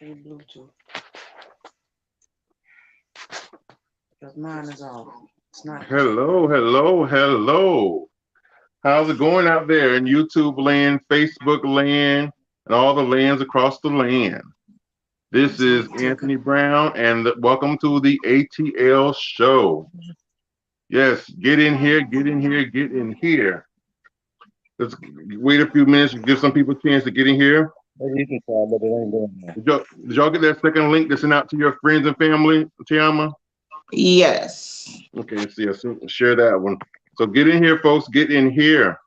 your Bluetooth. Because mine is off. It's not. Hello, hello, hello. How's it going out there in YouTube land, Facebook land, and all the lands across the land? This is Anthony Brown, and welcome to the A.T.L show. Yes, get in here, get in here, get in here. Let's wait a few minutes to give some people a chance to get in here. Maybe you can try, but it ain't doing that. Did y'all get that second link to send out to your friends and family, TeAma? Yes. Okay, let's see. I'll share that one. So get in here, folks. Get in here.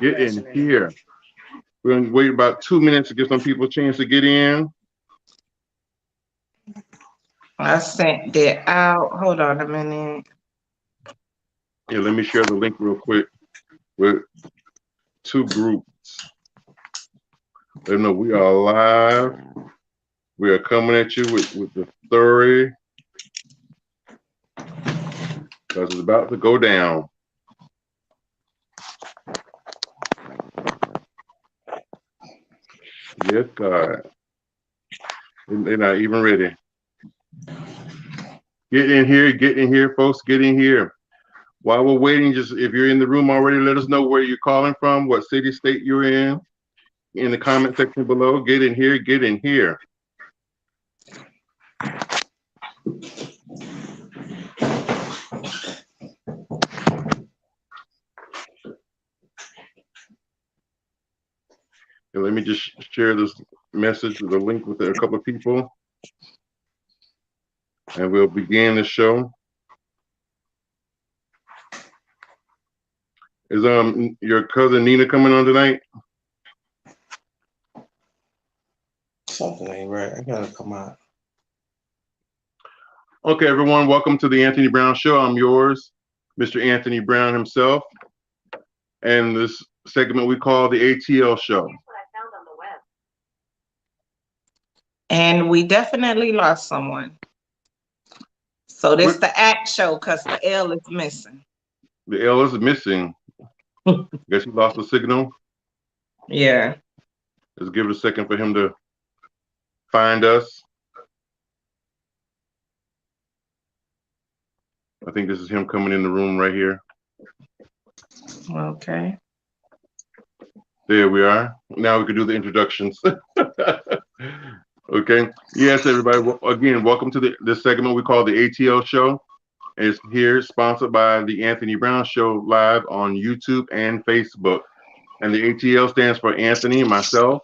Get in here. We're going to wait about 2 minutes to give some people a chance to get in. I sent it out. Hold on a minute. Yeah, let me share the link real quick with 2 groups. Let them know we are live. We are coming at you with the story. Because it's about to go down. Yes, God. They're not even ready. Get in here, folks. Get in here. While we're waiting, just if you're in the room already, let us know where you're calling from, what city, state you're in the comment section below. Get in here, get in here. And let me just share this message with a link with a couple of people. And we'll begin the show. Is your cousin Nina coming on tonight? Something ain't right. I gotta come out. Okay, everyone, welcome to the Anthony Brown Show. I'm yours, Mr. Anthony Brown himself. And this segment we call the A.T.L show. And we definitely lost someone. So this the act show because the L is missing. The L is missing. Guess he lost the signal. Yeah. Let's give it a second for him to find us. I think this is him coming in the room right here. Okay. There we are. Now we can do the introductions. Okay. Yes, everybody. Again, welcome to this segment we call the A.T.L show. It's here sponsored by the Anthony Brown Show live on YouTube and Facebook. And the A.T.L stands for Anthony, myself,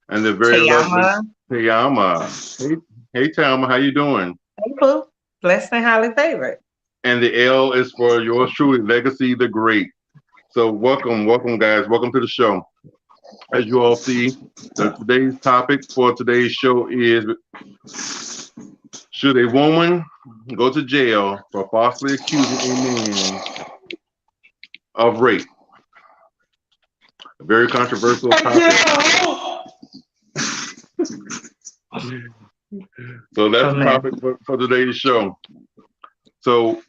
and the very lovely TeAma. Hey, TeAma, how you doing? Hey, Boo. Blessed and highly favored. And the L is for yours truly, Legacy the Great. So welcome, guys. Welcome to the show. As you all see, today's topic for today's show is: should a woman go to jail for falsely accusing a man of rape? A very controversial topic. So that's the topic for today's show. So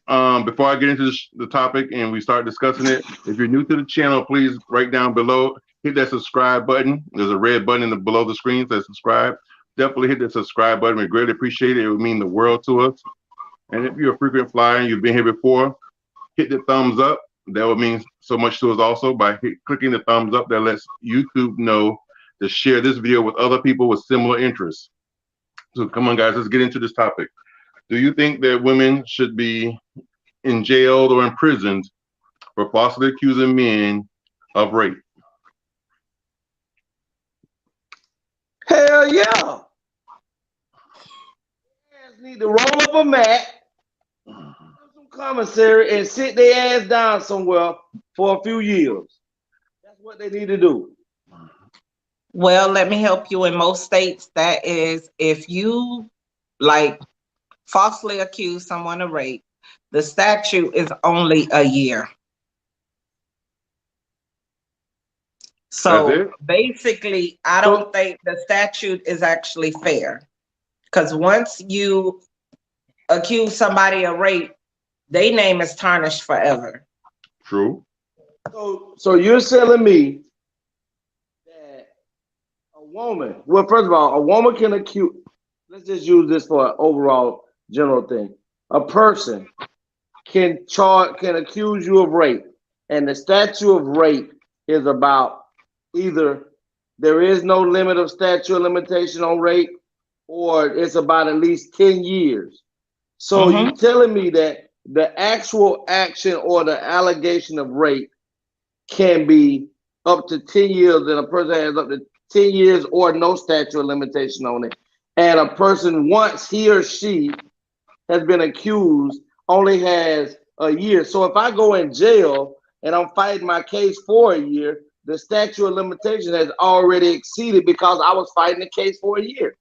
before I get into the topic and we start discussing it, if you're new to the channel, please write down below, hit that subscribe button. There's a red button below the screen that says subscribe. Definitely hit that subscribe button. We greatly appreciate it. It would mean the world to us. And if you're a frequent flyer and you've been here before, hit the thumbs up. That would mean so much to us also by clicking the thumbs up. That lets YouTube know to share this video with other people with similar interests. So come on, guys, let's get into this topic. Do you think that women should be in jail or imprisoned for falsely accusing men of rape? Hell yeah. Need to roll up a mat, some commissary, and sit their ass down somewhere for a few years. That's what they need to do. Well, let me help you. In most states, that is, if you like falsely accuse someone of rape, the statute is only a year. So basically, I don't think the statute is actually fair. Because once you accuse somebody of rape, their name is tarnished forever. True. So you're telling me that A woman. Well, first of all, a woman can accuse. Let's just use this for an overall general thing. A person can accuse you of rape, and the statute of rape is about either there is no limit of statute of limitation on rape, or it's about at least 10 years. So you telling me that the actual action or the allegation of rape can be up to 10 years, and a person has up to 10 years or no statute of limitation on it. And a person, once he or she has been accused, only has a year. So if I go in jail and I'm fighting my case for a year, the statute of limitation has already exceeded because I was fighting the case for a year.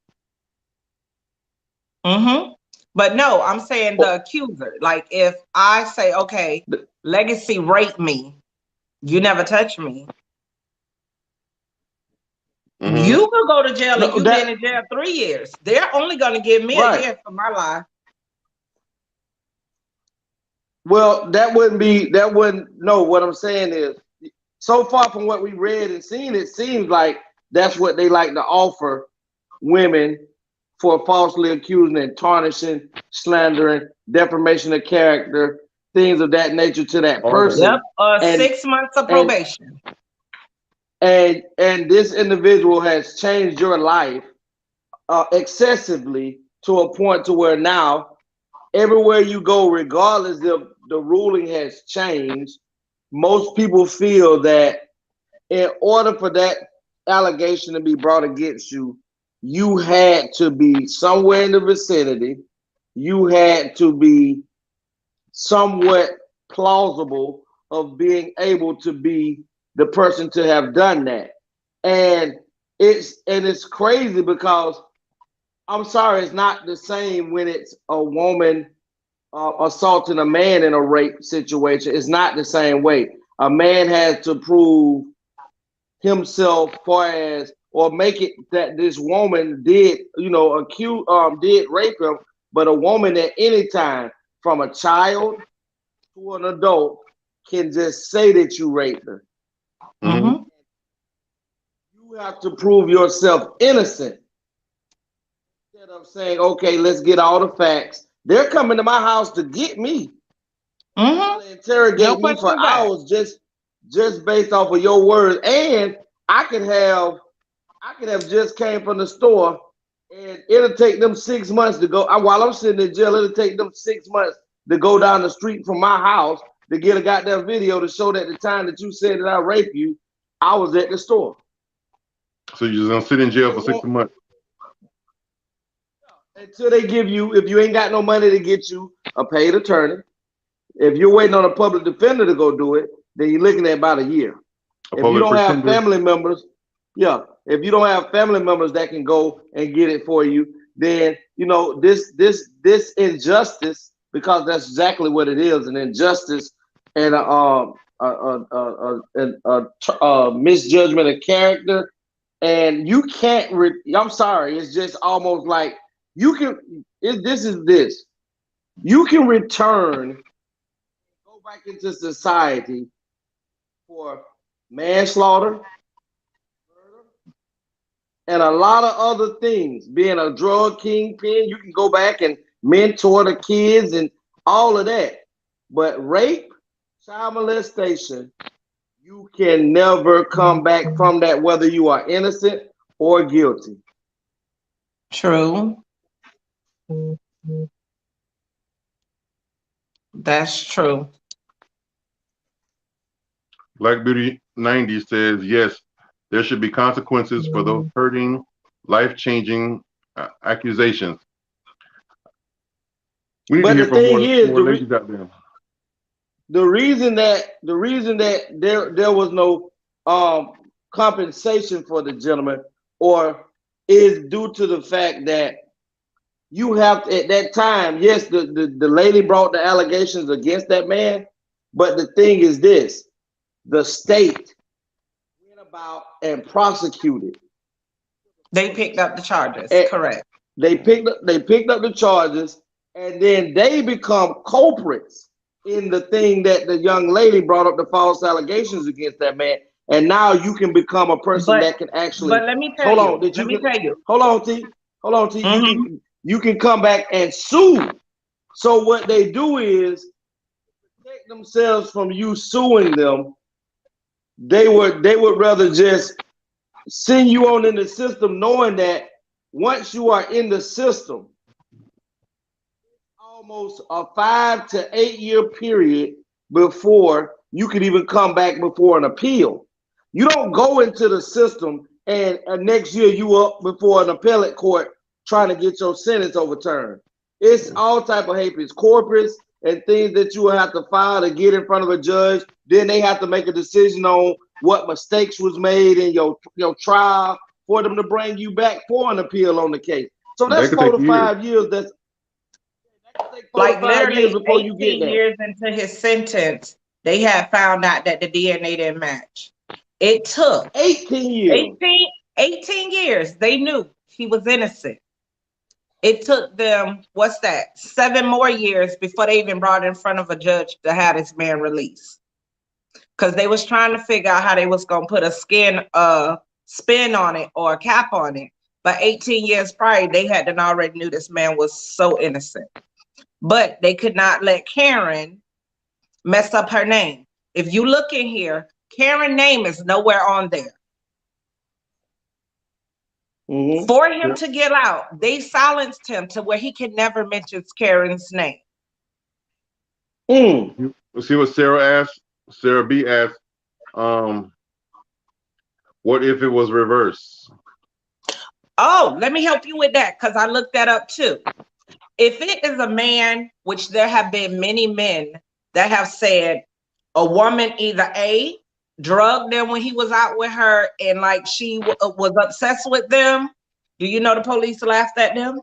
But no, I'm saying the accuser. Like if I say, okay, Legacy raped me, you never touched me. You could go to jail and you've been in jail 3 years. They're only going to give me a year for my life. Well, no, what I'm saying is, so far from what we read and seen, it seems like that's what they like to offer women for falsely accusing and tarnishing, slandering, defamation of character, things of that nature to that person. Yep, 6 months of probation. And this individual has changed your life excessively to a point to where now everywhere you go, regardless of the ruling has changed, most people feel that in order for that allegation to be brought against you, you had to be somewhere in the vicinity. You had to be somewhat plausible of being able to be the person to have done that. And it's crazy because I'm sorry, it's not the same when it's a woman assaulting a man in a rape situation. It's not the same way. A man has to prove himself far as, or make it that this woman did, did rape him. But a woman at any time, from a child to an adult, can just say that you raped her. You have to prove yourself innocent instead of saying, okay, let's get all the facts. They're coming to my house to get me. Interrogate me for hours just based off of your words. And I could have just came from the store, and it'll take them 6 months to go. While I'm sitting in jail, it'll take them 6 months to go down the street from my house to get a goddamn video to show that the time that you said that I raped you, I was at the store. So you're just gonna sit in jail for 6 months? Until they give you, if you ain't got no money to get you a paid attorney, if you're waiting on a public defender to go do it, then you're looking at about a year. If you don't have family members, if you don't have family members that can go and get it for you, then this injustice, because that's exactly what it is, an injustice and a misjudgment of character. And you can't. I'm sorry. It's just almost like you can. This. You can return, go back into society for manslaughter, murder, and a lot of other things. Being a drug kingpin, you can go back and mentor the kids and all of that. But rape, child molestation, you can never come back from that, whether you are innocent or guilty. True. That's true. Black Beauty 90 says, yes, there should be consequences for those hurting, life-changing accusations. We need to hear from more ladies out there. The reason that there was no compensation for the gentleman, or is due to the fact that you have at that time, yes, the lady brought the allegations against that man, but the thing is this: the state went about and prosecuted. They picked up the charges. Correct. They picked up the charges, and then they become culprits in the thing that the young lady brought up the false allegations against that man. and now you can become a person that can actually. But let me tell you. Hold on, T. Mm-hmm. You can come back and sue. So what they do is protect themselves from you suing them. They would rather just send you on in the system, knowing that once you are in the system, almost a 5 to 8 year period before you could even come back before an appeal. You don't go into the system and next year you up before an appellate court trying to get your sentence overturned. It's all type of habeas corpus and things that you will have to file to get in front of a judge. Then they have to make a decision on what mistakes was made in your trial for them to bring you back for an appeal on the case. So that's 4 to 5 years. That's like literally 18 years into his sentence, they had found out that the DNA didn't match. It took 18 years. 18 years. They knew he was innocent. It took them, 7 more years before they even brought it in front of a judge to have this man released. Because they was trying to figure out how they was going to put a spin on it or a cap on it. But 18 years prior, they had done already knew this man was so innocent. But they could not let Karen mess up her name. If you look in here, Karen's name is nowhere on there. Mm-hmm. For him to get out, they silenced him to where he can never mention Karen's name. You see what Sarah asked? Sarah B asked, what if it was reversed? Oh, let me help you with that, because I looked that up too. If it is a man, which there have been many men that have said a woman either A, drugged them when he was out with her and like she was obsessed with them. Do you know the police laughed at them?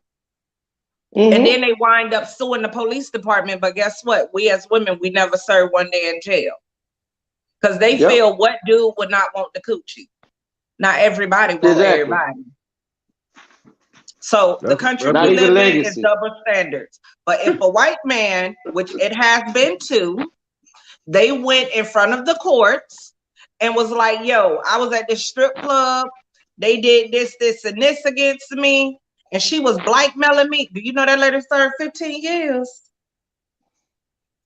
Mm-hmm. And then they wind up suing the police department. But guess what? We as women, we never serve one day in jail. Because they feel what dude would not want the coochie. Not everybody wants everybody. So the country we live in is double standards. But if a white man, which it has been too, they went in front of the courts and was like, yo, I was at this strip club. They did this, and this against me. And she was blackmailing me. Do you know that lady served 15 years?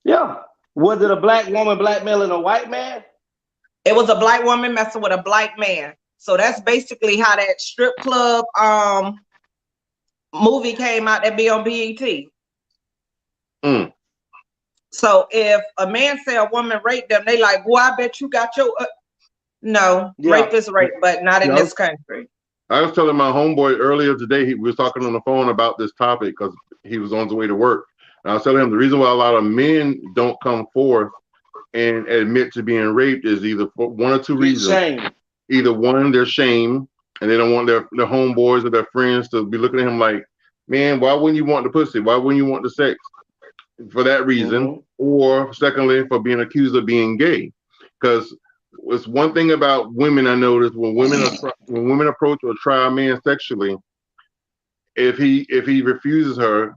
Yeah. Was it a black woman blackmailing a white man? It was a black woman messing with a black man. So that's basically how that strip club movie came out that be on BET. Mm. So if a man say a woman raped them, they like, boy, I bet you got your... rape is rape, but not in this country. I was telling my homeboy earlier today, we was talking on the phone about this topic because he was on his way to work. And I was telling him the reason why a lot of men don't come forth and admit to being raped is either for one or two reasons. Shame. Either one, they're shame, and they don't want their homeboys or their friends to be looking at him like, man, why wouldn't you want the pussy? Why wouldn't you want the sex? For that reason. Mm-hmm. Or secondly, for being accused of being gay. Because it's one thing about women I noticed when women approach or try a man sexually, if he refuses her,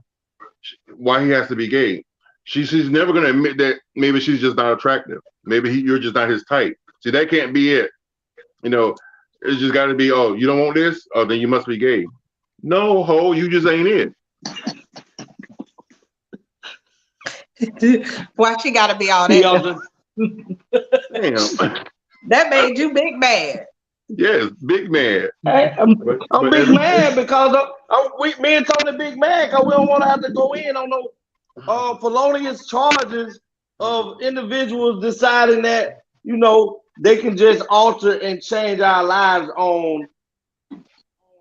why he has to be gay? She's never going to admit that maybe she's just not attractive. Maybe you're just not his type. See, that can't be it. You know, it's just got to be, oh, you don't want this? Oh, then you must be gay. No, ho, you just ain't it. Why she got to be all that? Damn. That made you big mad. Yes, big mad. Hey, I'm big mad because me and Tony big mad because we don't want to have to go in on no felonious charges of individuals deciding that, you know, they can just alter and change our lives on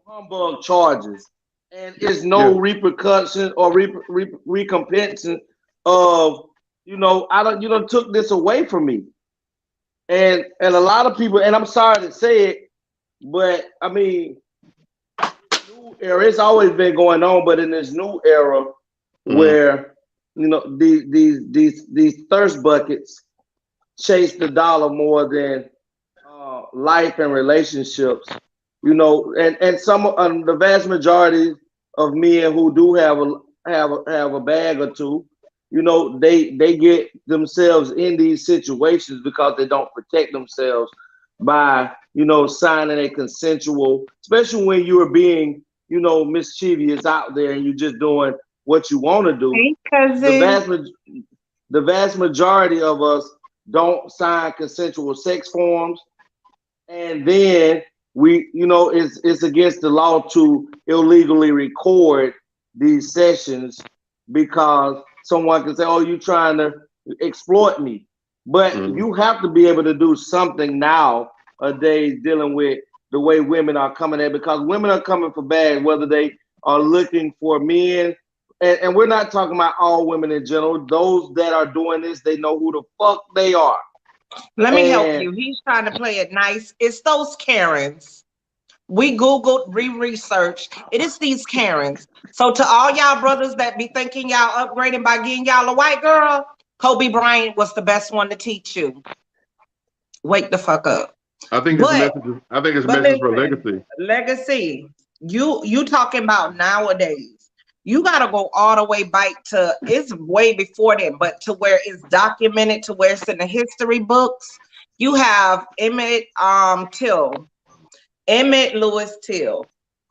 humbug charges. And it's no repercussion or recompense of, you know, you done took this away from me. And a lot of people, and I'm sorry to say it, but I mean, new era, it's always been going on, but in this new era where, you know, these thirst buckets chase the dollar more than life and relationships, you know, and some the vast majority of men who do have a bag or two, you know, they get themselves in these situations because they don't protect themselves by, signing a consensual, especially when you are being, mischievous out there and you're just doing what you want to do. Hey, cousin. The vast majority of us don't sign consensual sex forms, and then it's against the law to illegally record these sessions because someone can say, "Oh, you're trying to exploit me." But you have to be able to do something nowadays dealing with the way women are coming at, because women are coming for bad, whether they are looking for men. And we're not talking about all women in general. Those that are doing this, they know who the fuck they are. Let me help you. He's trying to play it nice. It's those Karens. We Googled, researched. It is these Karens. So to all y'all brothers that be thinking y'all upgrading by getting y'all a white girl, Kobe Bryant was the best one to teach you. Wake the fuck up. I think it's a message for legacy. Legacy. You talking about nowadays. You gotta go all the way back to, it's way before then, but to where it's documented, to where it's in the history books. You have Emmett Lewis Till.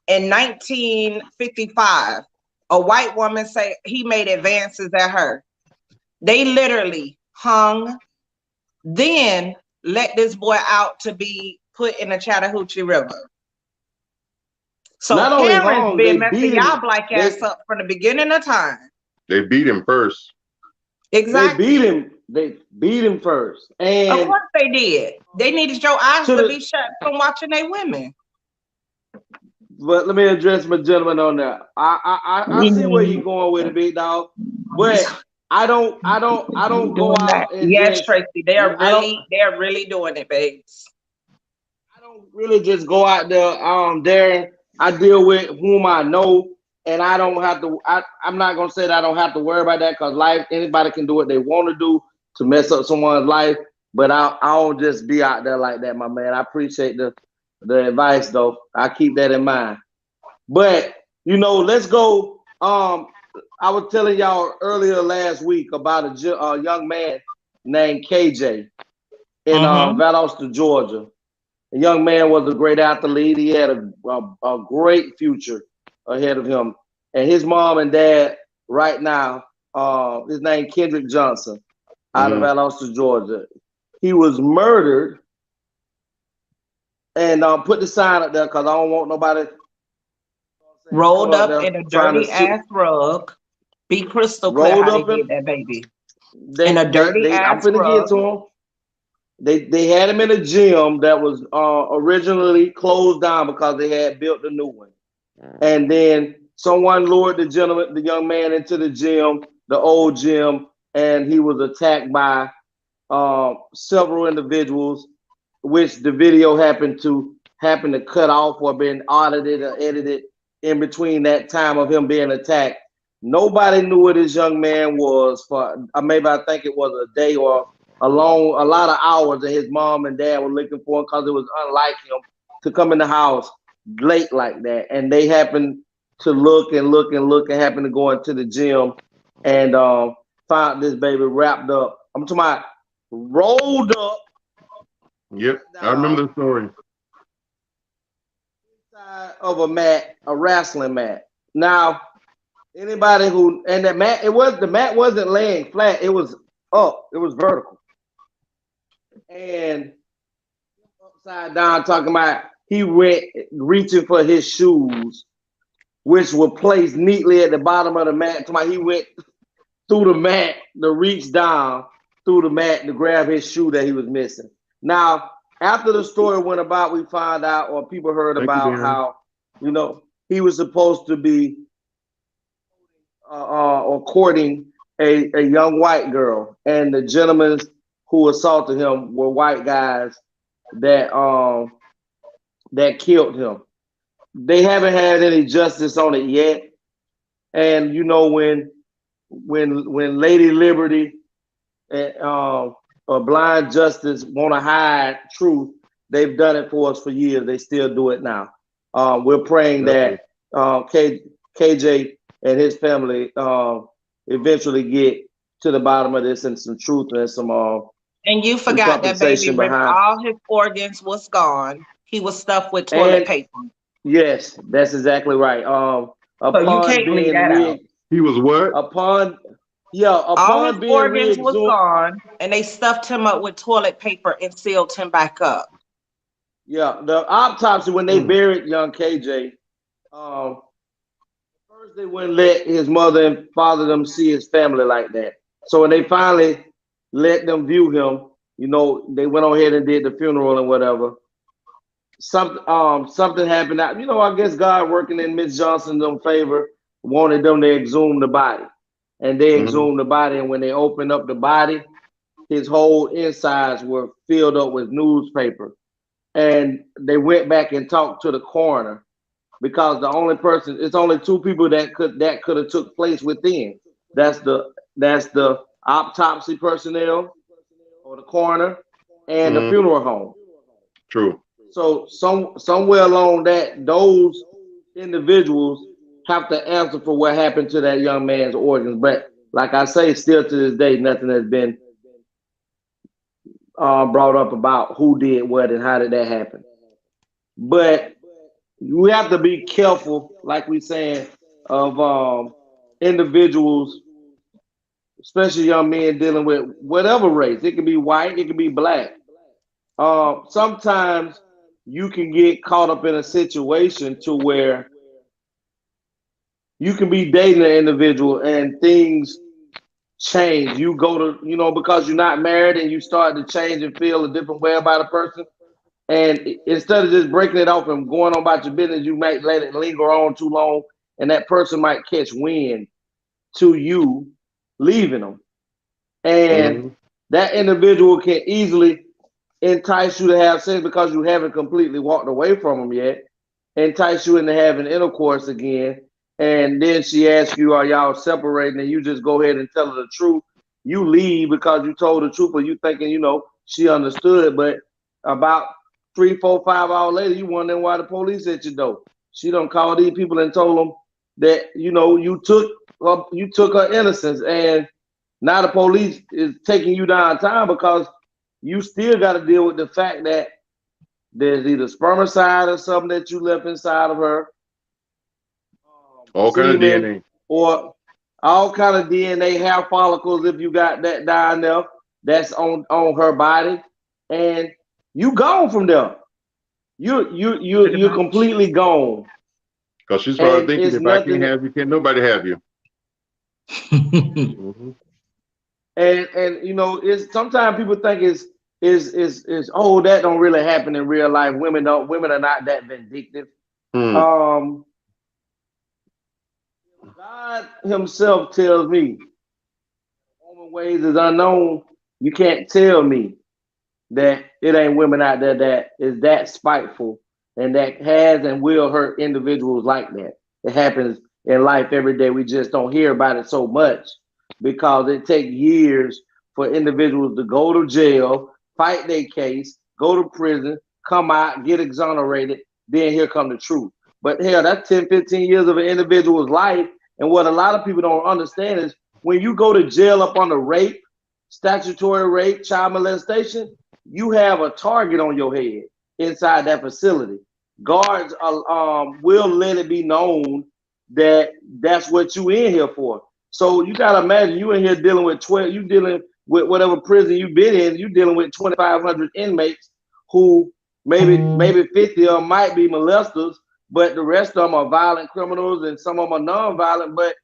In 1955, a white woman say he made advances at her. They literally hung, then let this boy out to be put in the Chattahoochee River. So Karen's been messing y'all black ass up from the beginning of time. They beat him first. Exactly. They beat him first. And of course they did. They needed your eyes to be shut from watching their women. But let me address my gentleman on that. I see where you're going with it, big dog. But I don't go out and yes, Tracy, they're really doing it, babes. I don't really just go out there. I deal with whom I know, and I don't have to. I'm not gonna say that I don't have to worry about that, because anybody can do what they want to do to mess up someone's life. But I don't just be out there like that, my man. I appreciate the advice, though. I keep that in mind. But let's go. I was telling y'all earlier last week about a young man named KJ in Valdosta, Georgia. The young man was a great athlete. He had a great future ahead of him. And his mom and dad right now, his name Kendrick Johnson, out of Valdosta, Georgia. He was murdered. And put the sign up there because I don't want nobody rolled up in a dirty ass rug. Be crystal clear how they did that, baby. In a dirty ass rug. I'm finna get to him. They had him in a gym that was originally closed down because they had built a new one. And then someone lured the young man into the gym, the old gym, and he was attacked by several individuals, which the video happened to cut off or been audited or edited in between that time of him being attacked. Nobody knew where this young man was for maybe I think it was a day or a lot of hours that his mom and dad were looking for him, because it was unlike him to come in the house late like that. And they happened to look and happened to go into the gym and found this baby wrapped up. I'm talking about rolled up. Yep, I remember the story. Inside of a wrestling mat. Now, anybody the mat wasn't laying flat, it was up, it was vertical. And upside down, talking about he went reaching for his shoes, which were placed neatly at the bottom of the mat. He went through the mat to reach down through the mat to grab his shoe that he was missing. Now, after the story went about, we found out, or people heard about how, he was supposed to be or courting a young white girl, and the gentlemen who assaulted him were white guys that killed him. They haven't had any justice on it yet. And when Lady Liberty or Blind Justice want to hide truth, they've done it for us for years. They still do it now. We're praying that KJ and his family eventually get to the bottom of this and some truth and some And you forgot that baby compensation ripped behind. all his organs was gone. He was stuffed with toilet And paper. yes, that's exactly right. So you Upon can't leave being that out. He was what? upon All his upon being organs was re-exhumed. gone, and they stuffed him up with toilet paper and sealed him back up. Yeah, the autopsy when they buried young KJ, first they wouldn't let his mother and father them see his family like that. So when they finally let them view him, you know, they went on ahead and did the funeral and whatever. Something happened. You know, I guess God working in Miss Johnson's favor wanted them to exhume the body, and they exhumed the body. And when they opened up the body, his whole insides were filled up with newspaper. And they went back and talked to the coroner because it's only two people that could have took place within. That's the autopsy personnel or the coroner and the funeral home. True. So somewhere along that, those individuals have to answer for what happened to that young man's organs. But like I say, still to this day, nothing has been brought up about who did what and how did that happen. But we have to be careful, like we saying, of individuals, especially young men dealing with whatever race. It could be white, it could be black. Sometimes you can get caught up in a situation to where you can be dating an individual and things change. You go to, you know, because you're not married and you start to change and feel a different way about a person. And instead of just breaking it off and going on about your business, you might let it linger on too long, and that person might catch wind to you leaving them. And that individual can easily entice you to have sex because you haven't completely walked away from them yet, entice you into having intercourse again. And then she asks you, are y'all separating? And you just go ahead and tell her the truth. You leave because you told the truth, but you thinking, you know, she understood. But about 3, 4, 5 hours later, you wondering why the police at your door. She done called these people and told them that, you know, you took her innocence, and now the police is taking you downtown because you still got to deal with the fact that there's either spermicide or something that you left inside of her, all kind of DNA, or all kind of DNA, hair follicles if you got that down there that's on her body, and you gone from there. You're completely gone. because she's probably thinking, if I can't have you, can't nobody have you. And you know, it's sometimes people think is oh, that don't really happen in real life. Women are not that vindictive. God himself tells me, woman ways is unknown. You can't tell me that it ain't women out there that is that spiteful and that has and will hurt individuals like that. It happens in life every day. We just don't hear about it so much because it takes years for individuals to go to jail, fight their case, go to prison, come out, get exonerated, then here come the truth. But hell, that's 10, 15 years of an individual's life. And what a lot of people don't understand is when you go to jail up on the rape, statutory rape, child molestation, you have a target on your head inside that facility. Guards will let it be known that that's what you in here for. So you gotta imagine you in here dealing with 12, you dealing with whatever prison you've been in, you dealing with 2,500 inmates who maybe 50 of them might be molesters, but the rest of them are violent criminals and some of them are non-violent, but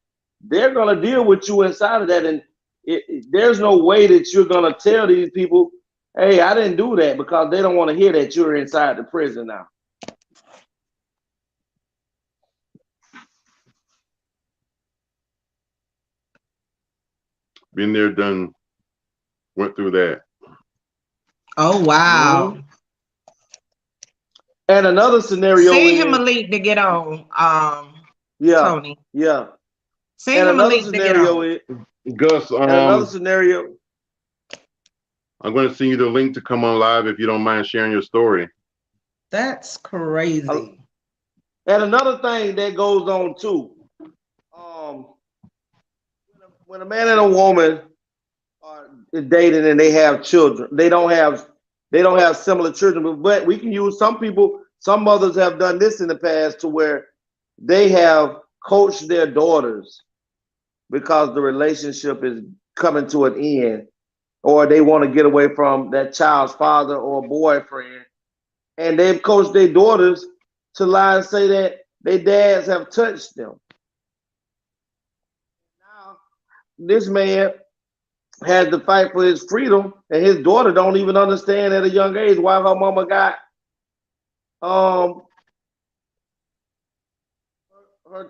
they're gonna deal with you inside of that. And there's no way that you're gonna tell these people, hey, I didn't do that, because they don't want to hear that you're inside the prison now. Been there, done, went through that. Oh, wow. And another scenario Send him a link to get on, Tony. Yeah. Send him a link to get on. Gus, another scenario. I'm going to send you the link to come on live if you don't mind sharing your story. That's crazy. And another thing that goes on too, when a man and a woman dating and they have children. They don't have similar children, but we can use some people. Some mothers have done this in the past to where they have coached their daughters because the relationship is coming to an end, or they want to get away from that child's father or boyfriend, and they've coached their daughters to lie and say that their dads have touched them. Now, this man had to fight for his freedom, and his daughter don't even understand at a young age why her mama got her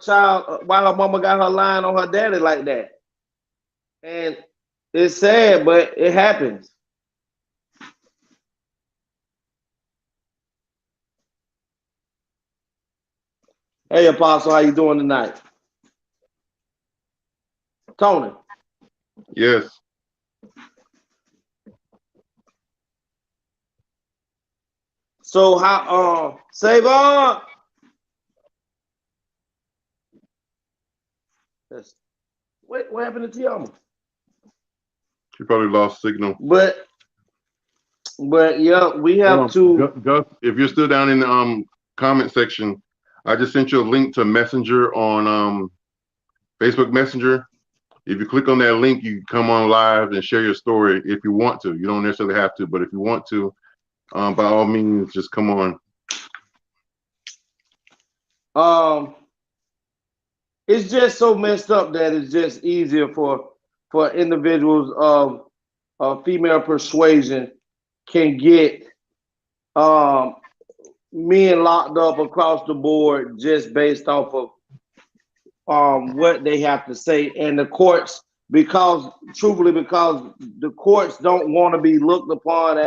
child, why her mama got her lying on her daddy like that. And it's sad, but it happens. Hey, Apostle, how you doing tonight? Tony. Yes. So how Savon? What happened to TeAma? She probably lost signal. But yeah, we have to. Gus, if you're still down in the comment section, I just sent you a link to Messenger on Facebook Messenger. If you click on that link, you can come on live and share your story if you want to. You don't necessarily have to, but if you want to, by all means, just come on. It's just so messed up that it's just easier for individuals of female persuasion can get men locked up across the board just based off of what they have to say, and the courts, because the courts don't want to be looked upon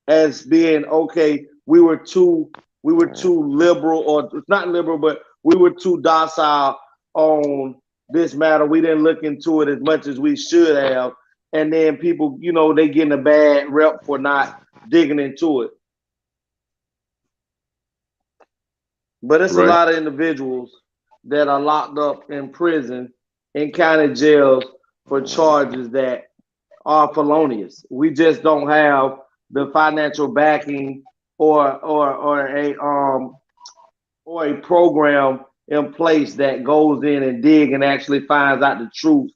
as being okay. We were too liberal, or it's not liberal, but we were too docile on this matter. We didn't look into it as much as we should have, and then people, they getting a bad rep for not digging into it. But it's Right. a lot of individuals that are locked up in prison, in county jails, for charges that are felonious. We just don't have the financial backing or a program in place that goes in and dig and actually finds out the truth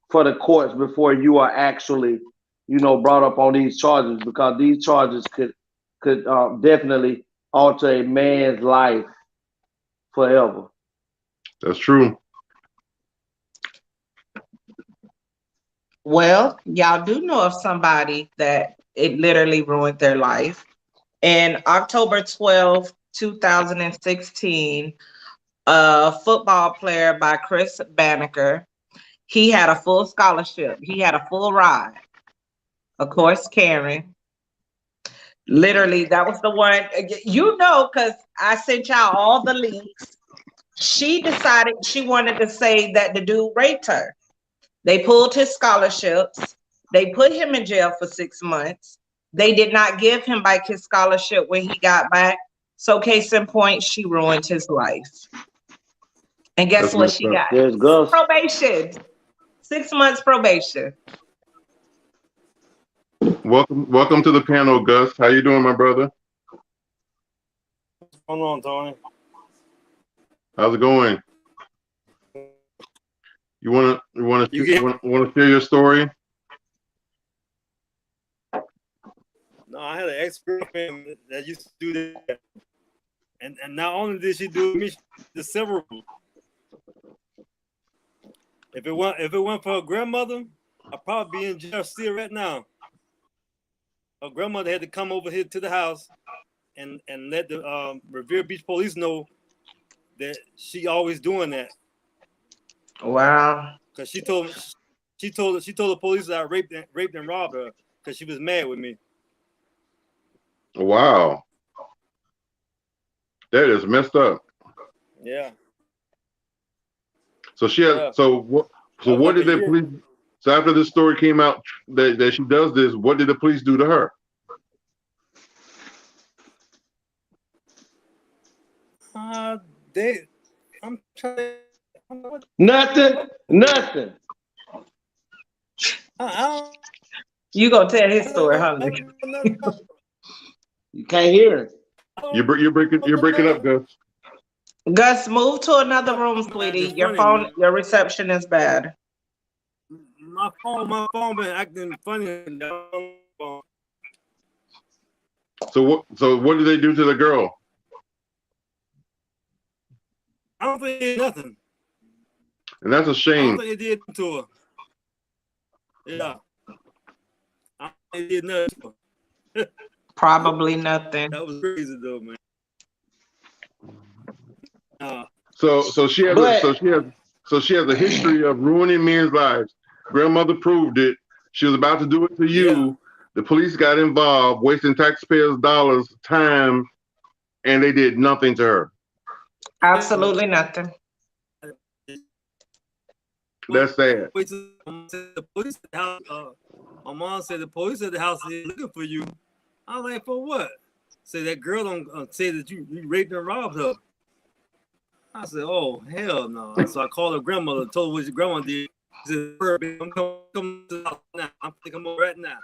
for the courts before you are actually, brought up on these charges, because these charges could definitely alter a man's life forever. That's true. Well, y'all do know of somebody that it literally ruined their life. In October 12th, 2016, a football player by Chris Banneker, he had a full scholarship. He had a full ride. Of course, Karen. Literally, that was the one, because I sent y'all all the links. She decided she wanted to say that the dude raped her. They pulled his scholarships. They put him in jail for 6 months. They did not give him back his scholarship when he got back. So case in point, she ruined his life. And guess what she got? There's Gus. Probation. 6 months probation. Welcome to the panel, Gus. How you doing, my brother? What's going on, Tony? How's it going? You wanna share your story? No, I had an ex-girlfriend that used to do that, and not only did she do it to me, she did several. If it went for her grandmother, I'd probably be in jail still right now. Her grandmother had to come over here to the house and let the Revere Beach police know that she always doing that. Wow. Because she told the police that I raped and robbed her because she was mad with me. Wow, that is messed up. Yeah. So she has. Yeah. So what did the police? So after this story came out that she does this, what did the police do to her? Nothing. I You gonna tell his story, huh? don't You can't hear it. You're breaking up, Gus. Gus, move to another room, sweetie. Your phone, your reception is bad. My phone been acting funny. So what did they do to the girl? I don't think they did nothing. And that's a I shame. don't think they did to her. Yeah. I don't think they did nothing to her. Probably nothing. That was crazy though, man. So she has a history of ruining men's lives. Grandmother proved it. She was about to do it to you. Yeah. The police got involved, wasting taxpayers' dollars, time, and they did nothing to her. Absolutely nothing. That's sad. The police at the house, my mom said the police at the house is looking for you. I was like, for what? Say that girl don't say that you raped and robbed her. I said, oh, hell no. So I called her grandmother, told her what your grandma did. She said, I'm coming to the house now. I'm thinking about right now.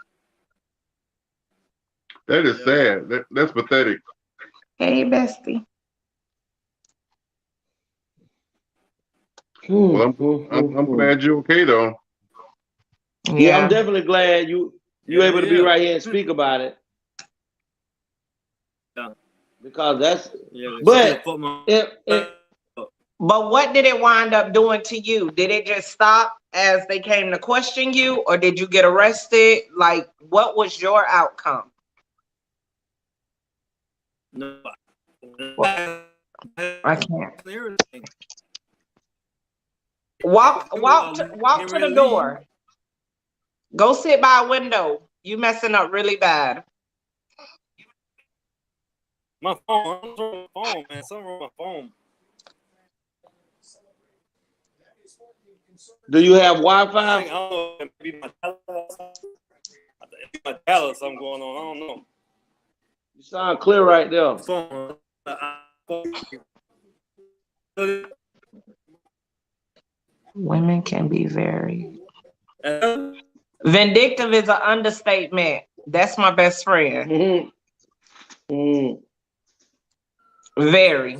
That is sad. That's pathetic. Hey, bestie. Well, I'm glad you're okay though. Yeah, I'm definitely glad you able to be right here and speak about it. Yeah. Because that's But what did it wind up doing to you? Did it just stop as they came to question you, or did you get arrested? Like, what was your outcome? No. I can't. Walk to the door. Go sit by a window. You messing up really bad. My phone, man. Something wrong with my phone. Do you have Wi-Fi? I don't know. Maybe my tell or something going on. I don't know. You sound clear right there. Women can be very vindictive is an understatement. That's my best friend. Very.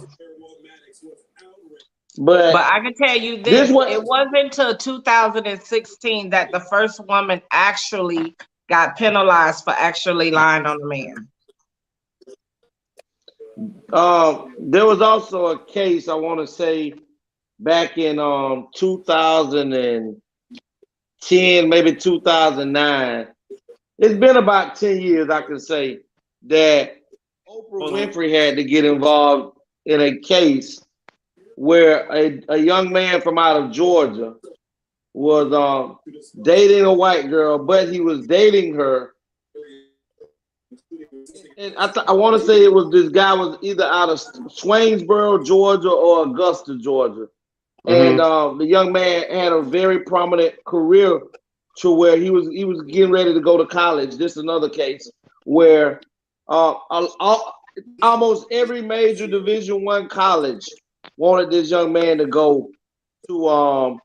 But I can tell you this, it wasn't until 2016 that the first woman actually got penalized for actually lying on the man. There was also a case, I want to say, back in 2010, maybe 2009. It's been about 10 years, I can say, that Oprah Winfrey had to get involved in a case where a young man from out of Georgia was dating a white girl, but he was dating her. And I want to say it was this guy was either out of Swainsboro, Georgia, or Augusta, Georgia. And the young man had a very prominent career to where he was getting ready to go to college. This is another case where almost every major Division I college wanted this young man to go to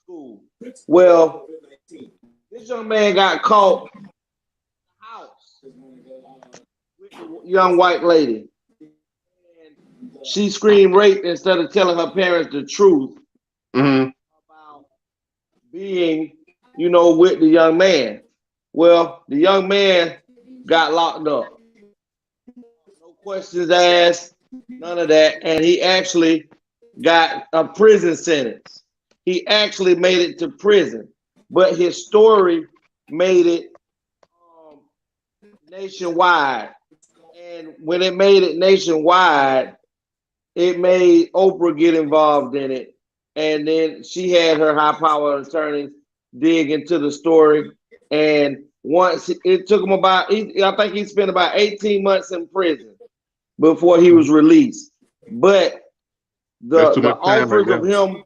school. Well, this young man got caught in the house with a young white lady. And she screamed rape instead of telling her parents the truth about being, with the young man. Well, the young man got locked up. No questions asked, none of that. And he actually got a prison sentence. He actually made it to prison, but his story made it nationwide. And when it made it nationwide, it made Oprah get involved in it. And then she had her high-powered attorneys dig into the story. And once it took him I think he spent about 18 months in prison before he was released. But the offers of him,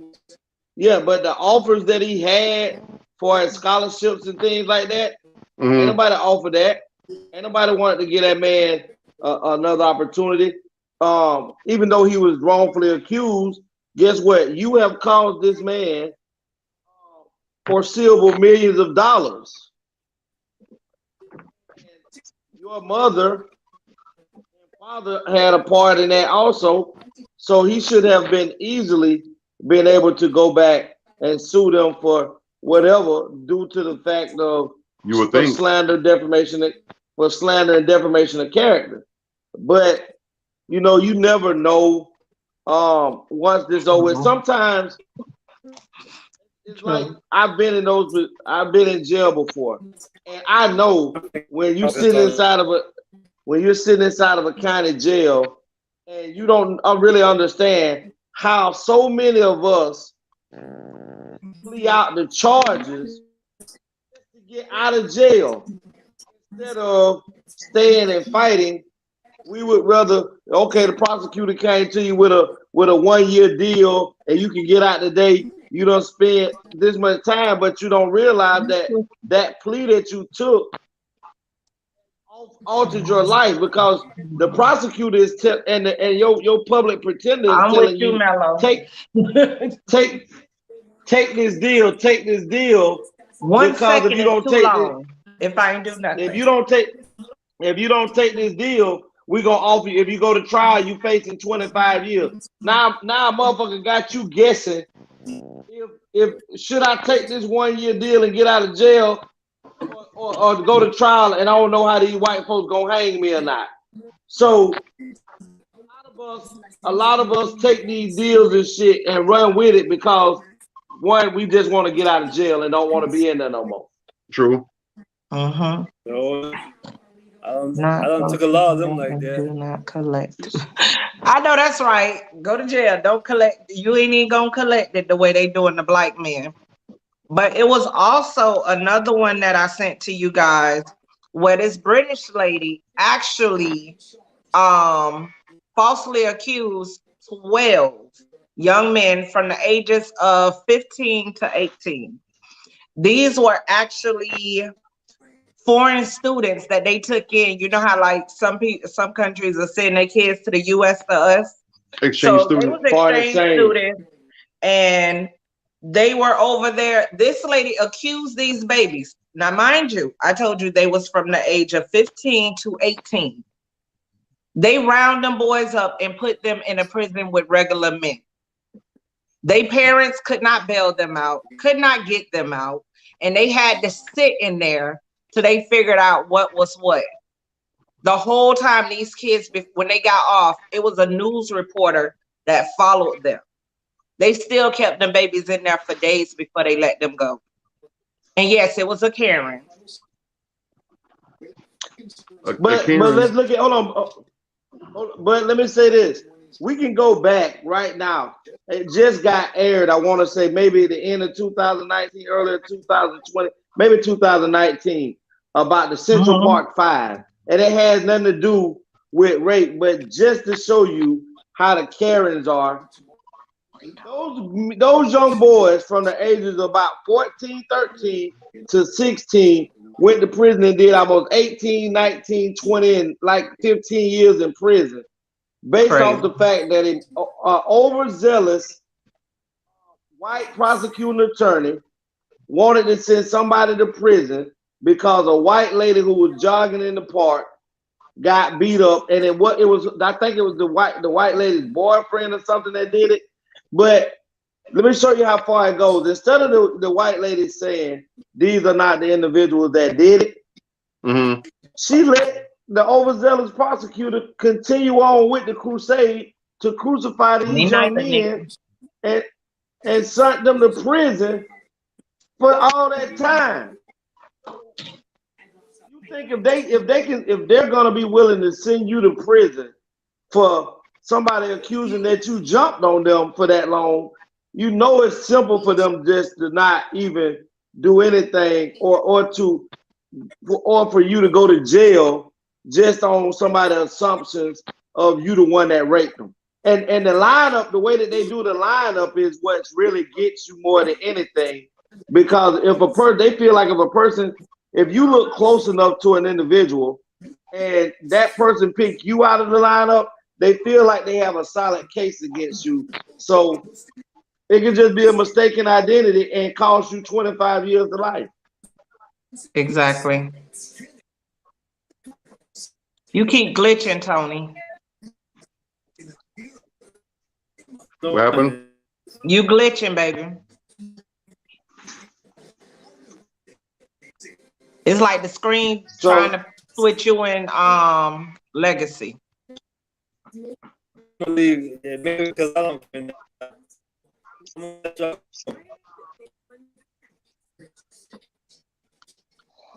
but the offers that he had for his scholarships and things like that, ain't nobody offered that. Ain't nobody wanted to give that man another opportunity. Even though he was wrongfully accused, guess what? You have caused this man foreseeable millions of dollars. Your mother and father had a part in that also, so he should have been easily been able to go back and sue them for whatever due to the fact of slander, defamation, for slander and defamation of character. But you know, you never know. Once this over, sometimes it's like I've been in jail before, and I know when you sit inside of you're sitting inside of a county jail, and you don't really understand how so many of us flee out the charges to get out of jail instead of staying and fighting. We would rather, okay, the prosecutor came to you with a 1-year deal and you can get out today. You don't spend this much time, but you don't realize that plea that you took altered your life, because the prosecutor is and your public pretender is telling you, take this deal, take this deal. One second if you don't take long. If I ain't do nothing, if you don't take this deal, we gonna offer you. If you go to trial, you facing 25 years. Now, motherfucker got you guessing. If should I take this 1-year deal and get out of jail, or go to trial, and I don't know how these white folks gonna hang me or not. So a lot of us take these deals and shit and run with it because one, we just want to get out of jail and don't want to be in there no more. True. So, I don't took a lot of them like that. Do not collect. I know that's right. Go to jail. Don't collect. You ain't even gonna collect it the way they doing the black men. But it was also another one that I sent to you guys where this British lady actually falsely accused 12 young men from the ages of 15 to 18. These were actually foreign students that they took in. You know how like some countries are sending their kids to the US to us. Exchange students. They was exchange students, and they were over there. This lady accused these babies. Now, mind you, I told you they was from the age of 15 to 18. They round them boys up and put them in a prison with regular men. They parents could not bail them out, could not get them out, and they had to sit in there till they figured out what was what. The whole time these kids, when they got off, it was a news reporter that followed them. They still kept them babies in there for days before they let them go. And yes, it was a Karen. But let's look at, hold on. But let me say this. We can go back right now. It just got aired, I want to say maybe the end of 2019, earlier 2020, maybe 2019, about the Central Park 5. And it has nothing to do with rape, but just to show you how the Karens are. Those young boys from the ages of about 14, 13 to 16 went to prison and did almost 18, 19, 20, and like 15 years in prison. Based off the fact that an overzealous white prosecuting attorney wanted to send somebody to prison because a white lady who was jogging in the park got beat up, and I think it was the white lady's boyfriend or something that did it. But let me show you how far it goes. Instead of the white lady saying these are not the individuals that did it, she let the overzealous prosecutor continue on with the crusade to crucify these young men and sent them to prison for all that time. You think if they're gonna be willing to send you to prison for somebody accusing that you jumped on them for that long, you know it's simple for them just to not even do anything or for you to go to jail just on somebody's assumptions of you the one that raped them. And the lineup, the way that they do the lineup is what really gets you more than anything. Because they feel like if you look close enough to an individual and that person pick you out of the lineup, they feel like they have a solid case against you. So It could just be a mistaken identity and cost you 25 years of life. Exactly. You keep glitching, Tony. What happened? You glitching, baby. It's like the screen trying to switch you in legacy. Maybe because I don't.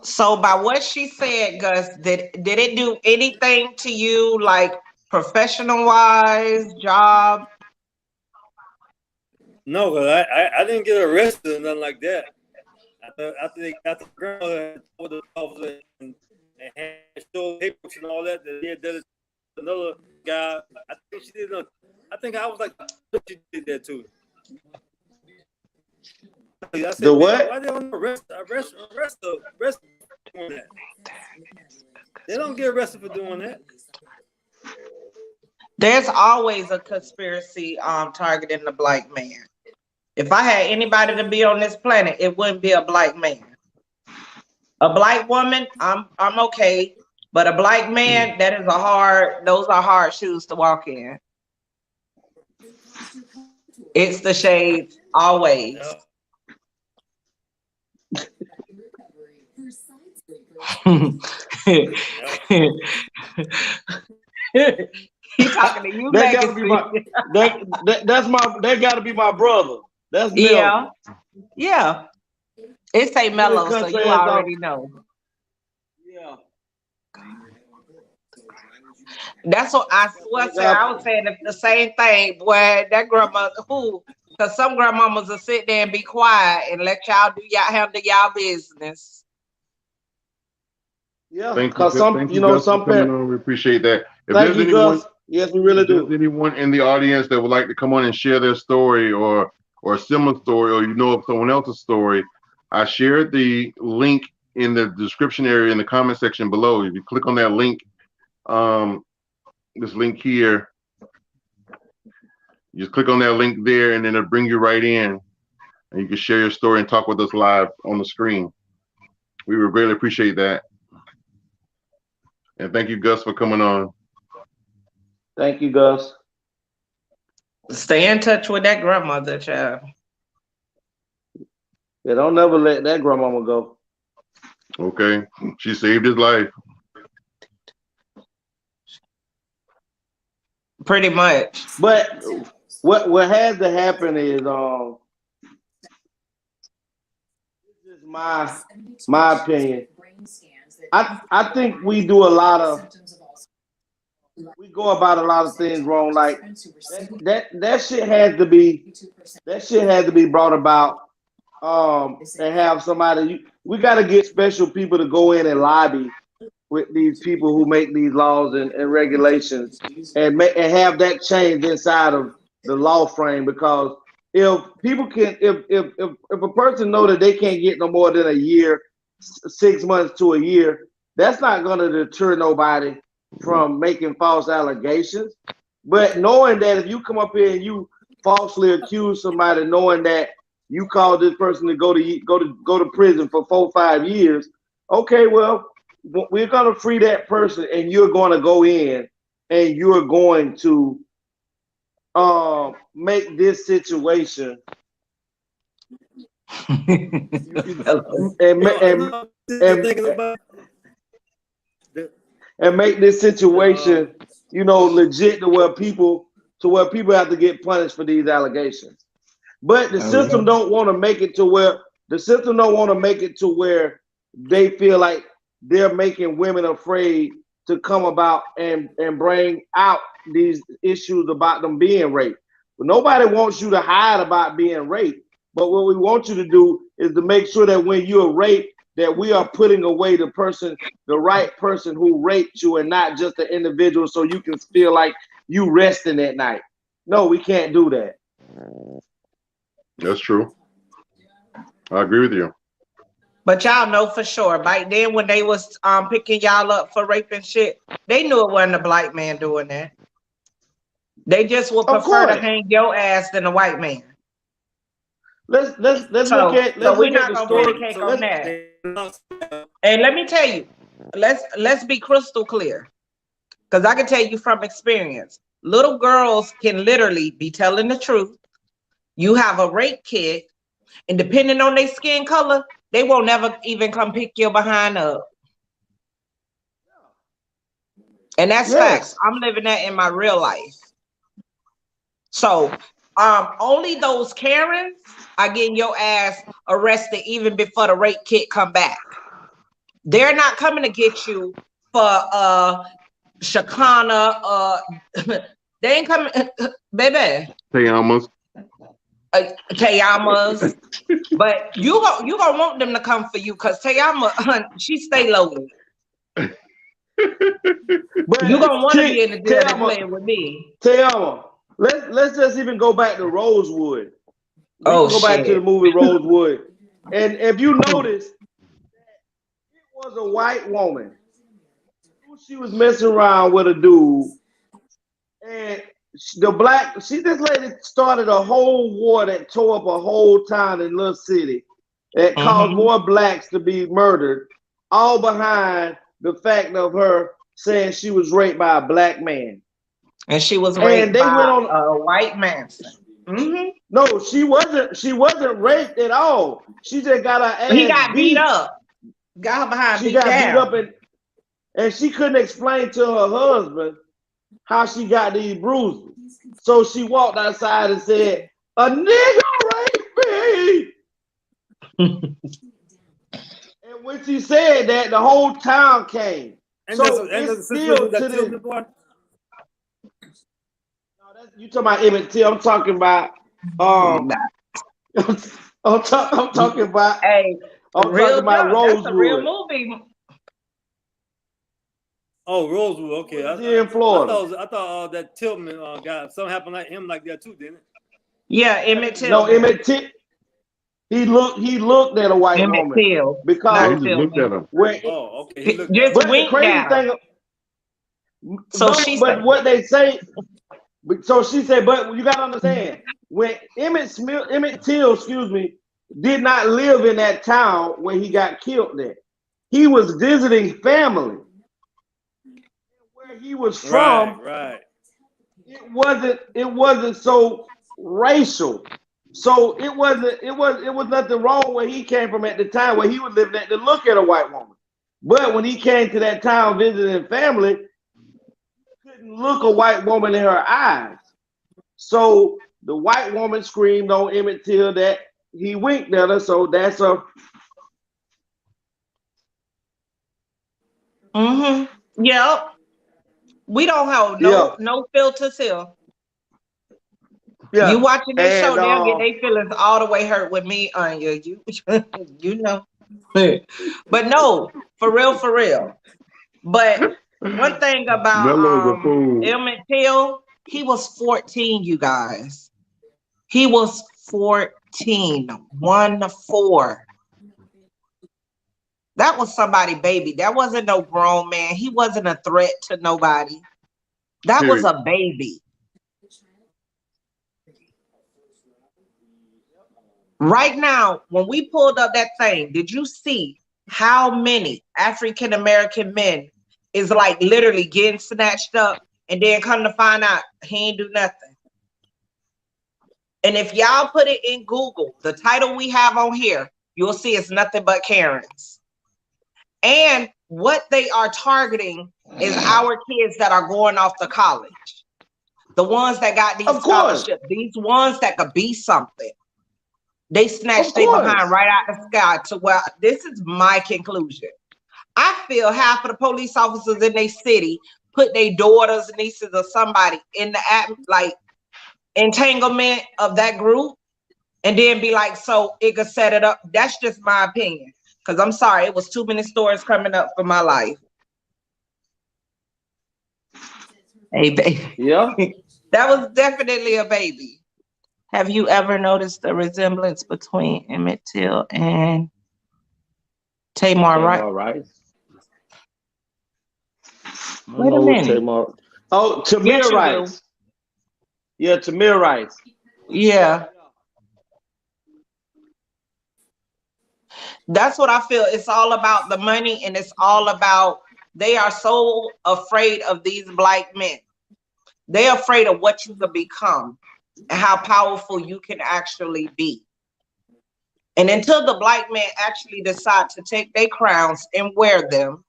So by what she said, Gus, did it do anything to you, like professional wise, job? No, because I didn't get arrested or nothing like that. After they got the grandmother with the officer and had showed papers and all that, they did another guy. I think she did. I think I was like, she did that too. I said, the what? Why they don't arrest doing that? They don't get arrested for doing that. There's always a conspiracy targeting the black man. If I had anybody to be on this planet, it wouldn't be a black man. A black woman, I'm okay, but a black man, those are hard shoes to walk in. It's the shades always. He talking to you, that gotta be my brother. That's Melvin. Yeah. It say mellow, so you already know. Yeah. That's what I swear. I was saying the same thing. Boy, that grandmother, because some grandmamas will sit there and be quiet and let y'all handle y'all business. Yeah, because some parents, we appreciate that. If there's anyone, yes, we really do. Anyone in the audience that would like to come on and share their story or a similar story, or you know of someone else's story, I shared the link in the description area in the comment section below. If you click on that link, this link here, you just click on that link there, and then it'll bring you right in, and you can share your story and talk with us live on the screen. We would really appreciate that. And thank you, Gus, for coming on. Thank you, Gus. Stay in touch with that grandmother, child. Yeah, don't never let that grandmama go. Okay. She saved his life. Pretty much. But what has to happen is this is my opinion. I think we do a lot of we go about a lot of things wrong. Like that shit has to be brought about and have somebody. We got to get special people to go in and lobby with these people who make these laws and regulations and have that change inside of the law frame. Because if people can, if a person know that they can't get no more than a year, 6 months to a year, that's not going to deter nobody from making false allegations. But knowing that if you come up here and you falsely accuse somebody, knowing that you called this person to go to prison for 4 or 5 years, okay, well, we're going to free that person, and you're going to go in and you're going to make this situation and make this situation, legit to where people have to get punished for these allegations. But the system don't want to make it to where they feel like they're making women afraid to come about and bring out these issues about them being raped. But nobody wants you to hide about being raped. But what we want you to do is to make sure that when you're raped, that we are putting away the right person who raped you, and not just the individual, so you can feel like you resting at night. No, we can't do that. That's true. I agree with you. But y'all know for sure, back then when they was picking y'all up for raping shit, they knew it wasn't a black man doing that. They just would prefer to hang your ass than a white man. let's look at So we're not the gonna story. pancake So on that. And let me tell you, let's be crystal clear, because I can tell you from experience, little girls can literally be telling the truth. You have a rape kid, and depending on their skin color, they won't never even come pick your behind up. And that's facts. I'm living that in my real life. So only those Karens are getting your ass arrested even before the rape kit come back. They're not coming to get you for Shakana. They ain't coming, baby. TeAma's. TeAma's. But you gonna want them to come for you, because TeAma, she stay loaded. But You gonna want to be in the jail and playing with me. TeAma, let's just even go back to Rosewood. Go back to the movie Rosewood. And if you notice, it was a white woman. She was messing around with a dude. And this lady started a whole war that tore up a whole town in Little City that caused more blacks to be murdered, all behind the fact of her saying she was raped by a black man. And she was raped by a white man. No, she wasn't raped at all. She just got her ass He got beat up. Got her behind beat up, and she couldn't explain to her husband how she got these bruises. So she walked outside and said, "A nigga raped me." And when she said that, the whole town came. You talking about Emmett Till? I'm talking about I'm talking about Rosewood. That's a real movie. Oh, Rosewood. Okay, in Florida. I thought that Tillman guy, something happened like him like that too, didn't it? Yeah, Emmett Till. No, Emmett Till. He looked at a white woman Till. Because he just looked at her. Okay. He looked just but the wink crazy down. thing. But what they say. So she said, but you gotta understand, when Emmett Till, did not live in that town where he got killed at. He was visiting family. Where he was from, right. It wasn't so racial. So it was nothing wrong where he came from at the time where he was living at to look at a white woman. But when he came to that town visiting family, he couldn't look a white woman in her eyes. So the white woman screamed on Emmett Till that he winked at her. So that's a Yep. We don't have no filters here. Yeah. You watching this show, they'll get their feelings all the way hurt with me on you. You know. But no, for real. But one thing about Emmett Till, he was 14, you guys. He was 14. 1-4. That was somebody's baby. That wasn't no grown man. He wasn't a threat to nobody. That was a baby. Right now, when we pulled up that thing, did you see how many African American men is like literally getting snatched up and then come to find out he ain't do nothing? And if y'all put it in Google, the title we have on here, you'll see it's nothing but Karens. And what they are targeting is our kids that are going off to college. The ones that got these scholarships, these ones that could be something. They snatched their behind right out the sky to where this is my conclusion. I feel half of the police officers in their city put their daughters, nieces, or somebody in the entanglement of that group and then be like, so it could set it up. That's just my opinion. Because I'm sorry, it was too many stories coming up for my life. Hey, baby. Yeah. That was definitely a baby. Have you ever noticed the resemblance between Emmett Till and TeAma Rice? Wait a minute. TeAma Rice. Yeah, TeAma Rice. Yeah. That's what I feel. It's all about the money, and it's all about they are so afraid of these black men. They're afraid of what you can become and how powerful you can actually be. And until the black men actually decide to take their crowns and wear them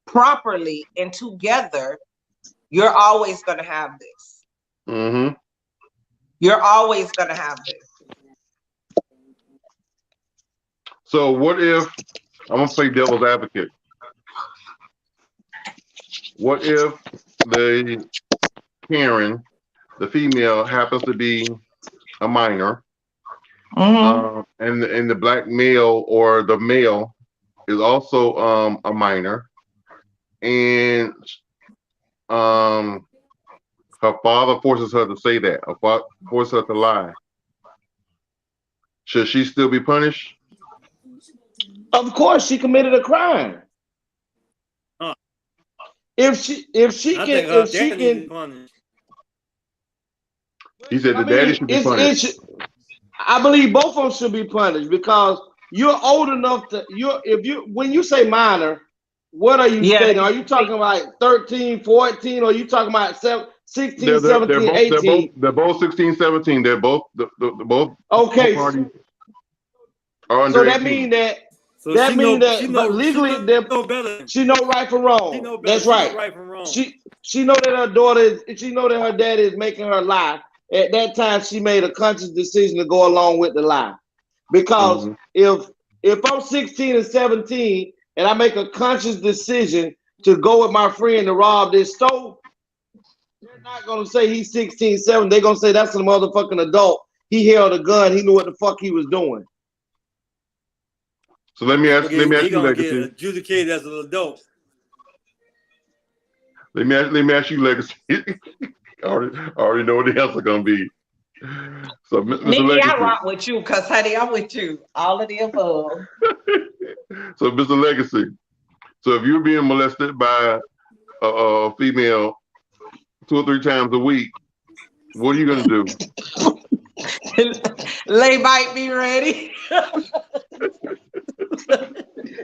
properly and together, you're always going to have this. Mm-hmm. You're always going to have this. So what if, I'm going to play devil's advocate. What if the Karen, the female, happens to be a minor, and the black male or the male is also a minor, and her father forces her to say that, or forces her to lie? Should she still be punished? Of course, she committed a crime. If she can. He said the daddy should be punished. I believe both of them should be punished because you're old enough to when you say minor, what are you stating? Are you talking about 13, 14, or are you talking about 16, 17, 18? They're both 16, 17. They're both both okay. Parties are under so that 18. mean that So that she means know, that she know, legally she know better. She know right from wrong. She know better. That's She right. know right from wrong. She know that her daughter is. She know that her daddy is making her lie. At that time, she made a conscious decision to go along with the lie. Because if I'm 16 and 17 and I make a conscious decision to go with my friend to rob this store, they're not gonna say he's 16, 17. They're gonna say that's a motherfucking adult. He held a gun. He knew what the fuck he was doing. So let me ask you, gonna Legacy. get adjudicated as an adult. Let me ask you, Legacy. I already know what the answer gonna be. So, Mr. Nikki, Legacy. I rock with you because, honey, I'm with you. All of the above. So, Mr. Legacy. So, if you're being molested by a female 2 or 3 times a week, what are you gonna do? Lay might be ready.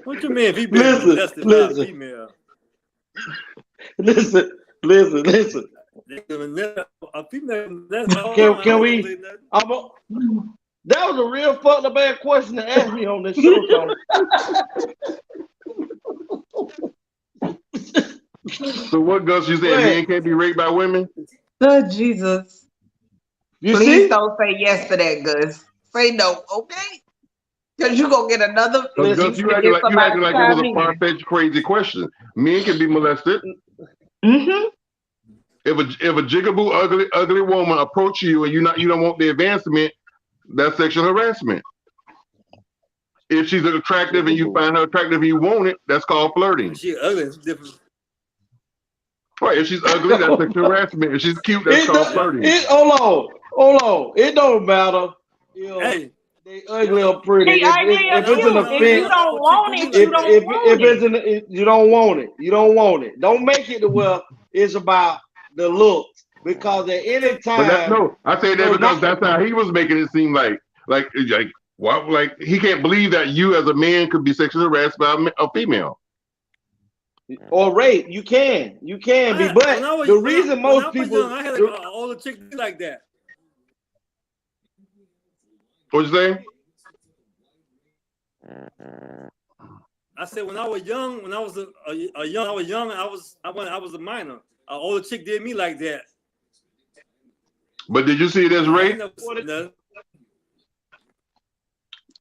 What you mean if he been molested by a female? Listen. A female, can we? That was a real fucked up bad question to ask me on this show. So what, Gus? You saying men can't be raped by women? Oh, Jesus. Please don't say yes to that, Gus. Say no, okay? Because you're going to get another. Gus, you acting like it was a far-fetched, crazy question. Men can be molested. Mm-hmm. If a jigaboo ugly woman approach you and you don't want the advancement, that's sexual harassment. If she's attractive and you find her attractive and you want it, that's called flirting. If she's ugly, it's different. Right, if she's ugly, that's sexual harassment. If she's cute, that's called flirting. Hold on. It don't matter. Hey. They ugly or pretty. If it's an offense, you don't want it, you don't want it. You don't want it. You don't want it. Don't make it to where it's about the looks. Because at any time, I say that because that's how he was making it seem like he can't believe that you as a man could be sexually harassed by a female. Or rape. You can be, but the reason most people, I had an older chick be like that. What you saying? I said when I was young, I was a minor. An older chick did me like that. But did you see it as rape?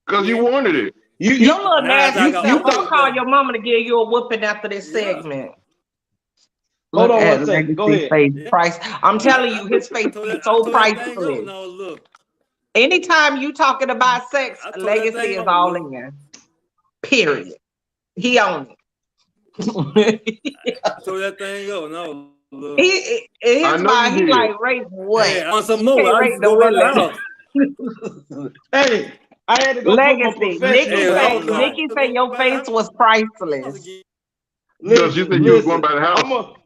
Because you wanted it. You're a little nasty. You gonna call your mama to give you a whooping after this segment. Hold on one second. Go ahead. Price. I'm telling you, his face is so priceless. Anytime you talking about sex, Legacy is all in. Period. He owns it. So that thing go. No. Look. He like rape what? Hey, on some more. I go right out. Hey, I had to go. Legacy. Nikki said your face was priceless. Because you said you were going by the house.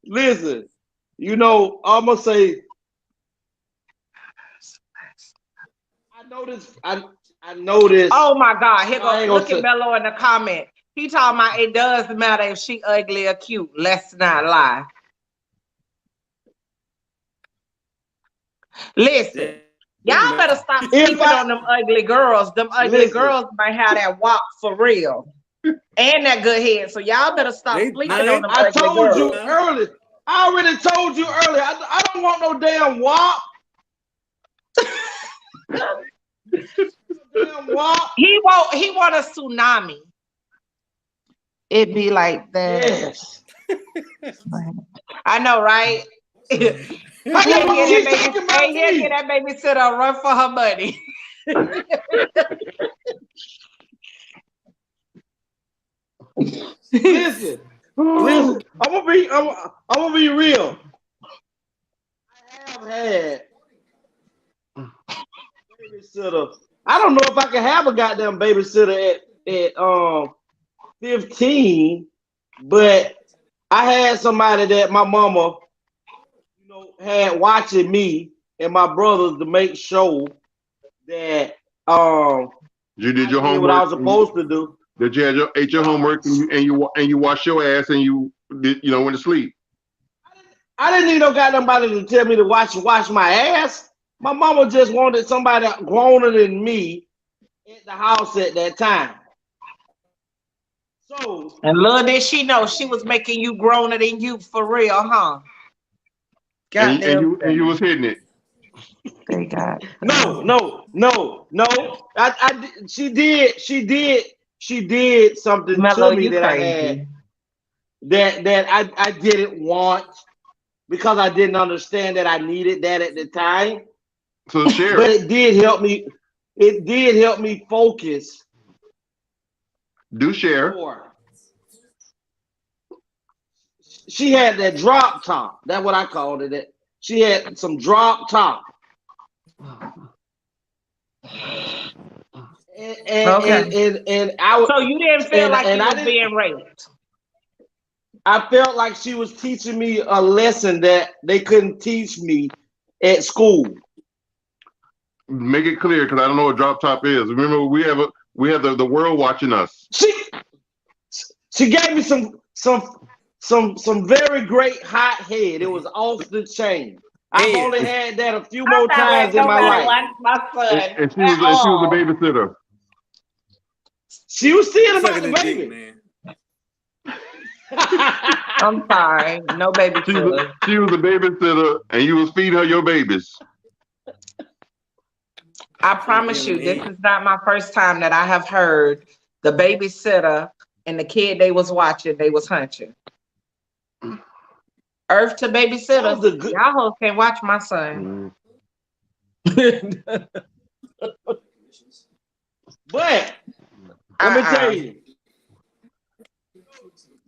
Listen. You know, I'm gonna say I noticed. Oh my God! Here I ain't go. Look gonna at Bello in the comment. He talking about it does matter if she ugly or cute. Let's not lie. Listen, y'all better stop sleeping on them ugly girls. Them ugly girls might have that walk for real and that good head. So y'all better stop sleeping on them ugly girls. I told you earlier. I already told you earlier. I don't want no damn WAP. Damn WAP. He want a tsunami. It be like that. Yes. I know, right? He'll get that babysitter a run for her money. Listen. I'm gonna be real. I have had babysitter. I don't know if I can have a goddamn babysitter at 15, but I had somebody that my mama, had watching me and my brothers to make sure that you did your homework. What I was supposed to do. That you ate your homework and you washed your ass and you went to sleep. I didn't need no goddamn body to tell me to wash my ass. My mama just wanted somebody growner than me at the house at that time. So, and little did she know she was making you growner than you for real, huh? And you was hitting it. They got no. She did something Mello, to me that crazy. I didn't want because I didn't understand that I needed that at the time. So share. But it did help me. It did help me focus. Do share. More. She had that drop top. That's what I called it. She had some drop top. And I was. So you didn't feel like you was being raped? I felt like she was teaching me a lesson that they couldn't teach me at school. Make it clear, because I don't know what drop top is. Remember, we have the world watching us. She gave me some very great hot head. It was off the chain. I've only had that a few more times in my life. My son. And she was a babysitter. She was still about the baby. Man. I'm sorry, no babysitter. She was a babysitter, and you was feeding her your babies. I promise you, this is not my first time that I have heard the babysitter and the kid they was watching, they was hunching. Earth to babysitter. Y'all hoes can't watch my son. But let me tell you.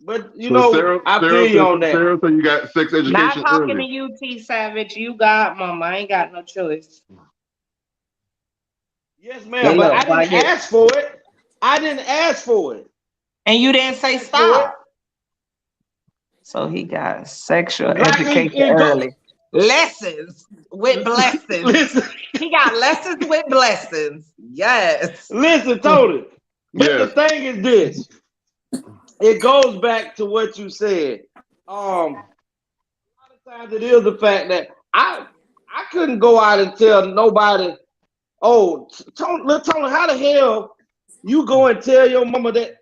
But Sarah, I feel you on that. Sarah, so you got sex education. Not talking early. to you, T Savage. You got mama. I ain't got no choice. Yes, ma'am. But I didn't ask for it. I didn't ask for it. And you didn't say stop. So he got sexual education early. Lessons with blessings. He got lessons with blessings. Yes. Listen, Tony. But the thing is this. It goes back to what you said. A lot of times it is the fact that I couldn't go out and tell nobody, oh, Tony, how the hell you go and tell your mama that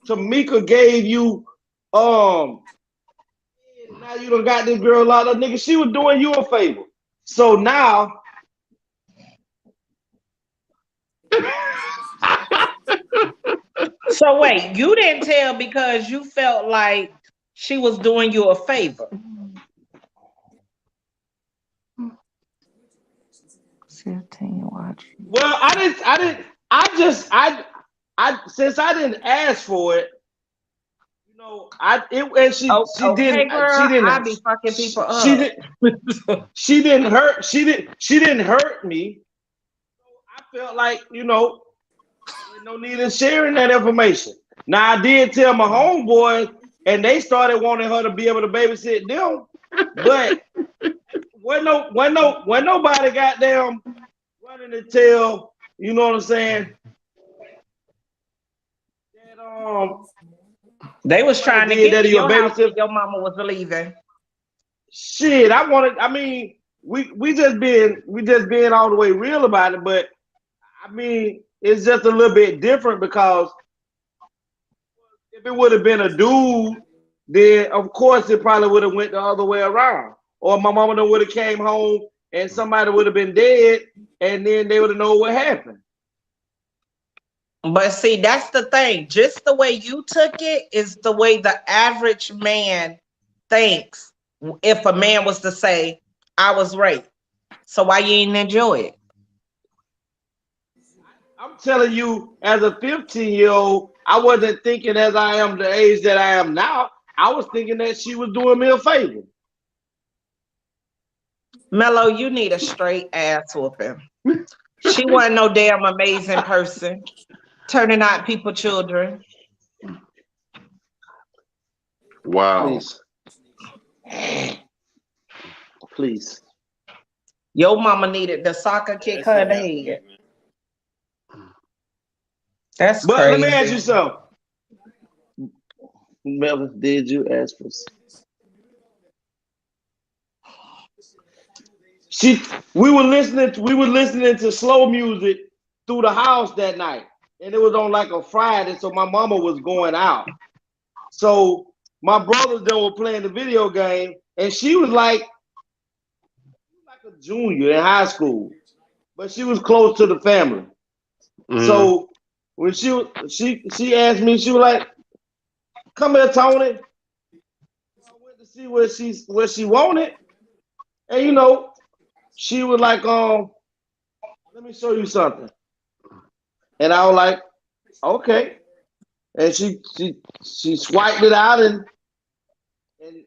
Tamika gave you now you done got this girl locked up, nigga. She was doing you a favor. So now so wait, you didn't tell because you felt like she was doing you a favor. Well, I since I didn't ask for it, I be fucking people up. She didn't hurt me. I felt like, there's no need in sharing that information. Now I did tell my homeboys, and they started wanting her to be able to babysit them, but when nobody goddamn running wanting to tell, you know what I'm saying? That they was trying to did get that to to your your house when babysitter. your mama was leaving. Shit, I mean, we just being all the way real about it, but I mean, it's just a little bit different because if it would have been a dude, then of course it probably would have went the other way around. Or my mama would have came home and somebody would have been dead, and then they would have known what happened. But see, that's the thing. Just the way you took it is the way the average man thinks if a man was to say, I was raped. So why you ain't enjoy it? I'm telling you, as a 15-year-old, I wasn't thinking as I am the age that I am now. I was thinking that she was doing me a favor. Mello, you need a straight ass whooping. She wasn't no damn amazing person, turning out people children. Wow. Please. Your mama needed the soccer kick her in the head. That's but crazy. Let me ask you something. Melvin, did you ask for? We were listening to slow music through the house that night, and it was on like a Friday, so my mama was going out. So my brothers then were playing the video game, and she was like a junior in high school, but she was close to the family. Mm-hmm. So when she asked me, she was like, "Come here, Tony." I went to see what she wanted, and you know, she was like, "Let me show you something," and I was like, "Okay," and she swiped it out and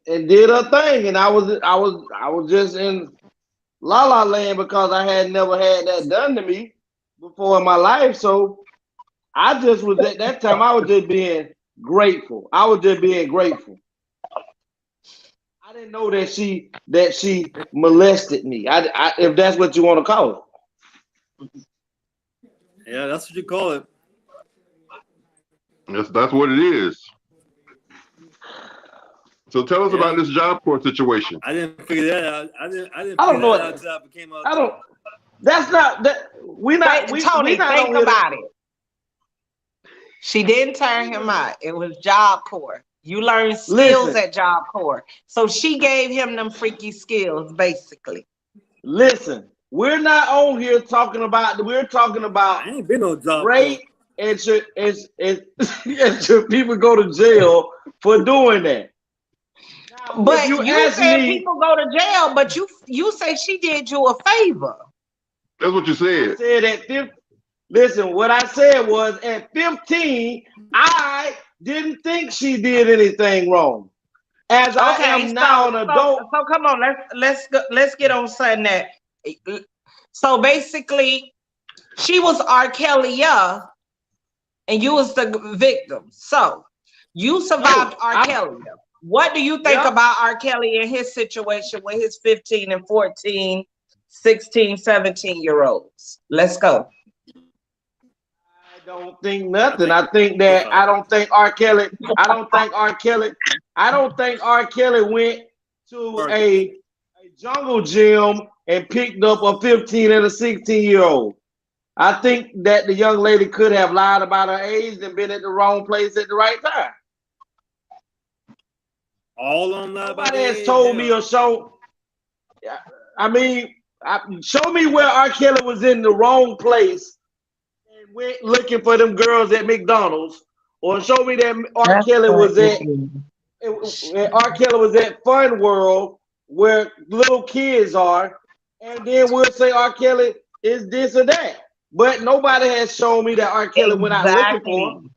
did her thing, and I was just in la la land because I had never had that done to me before in my life. So I just was at that time, I was just being grateful. I didn't know that she molested me. I if that's what you want to call it. Yeah, that's what you call it. That's what it is. So tell us about this Job Corps situation. I didn't figure that out. I don't know that out until I became a adult. That's not that Tony, think about it. She didn't turn him out. It was Job Corps. You learn skills at Job Corps. So she gave him them freaky skills, basically. Listen, we're not on here talking about. We're talking about. I ain't been no Job rape and should people go to jail for doing that. Now, but you said people go to jail, but you say she did you a favor. That's what you said. I said at 15. Listen, what I said was at 15, I didn't think she did anything wrong. As I am now an adult. So come on, let's get on something that. So basically, she was R. Kelly, and you was the victim. So you survived R. Kelly. What do you think about R. Kelly and his situation with his 15 and 14, 16, 17-year-olds? Let's go. I don't think nothing. I don't think R. Kelly went to a jungle gym and picked up a 15 and a 16-year-old. I think that the young lady could have lied about her age and been at the wrong place at the right time. All on that. Nobody has told me or shown. I mean, show me where R. Kelly was in the wrong place and went looking for them girls at McDonald's, or show me that R. Kelly was at Fun World where little kids are, and then we'll say R. Kelly is this or that. But nobody has shown me that R. Kelly went out looking for him.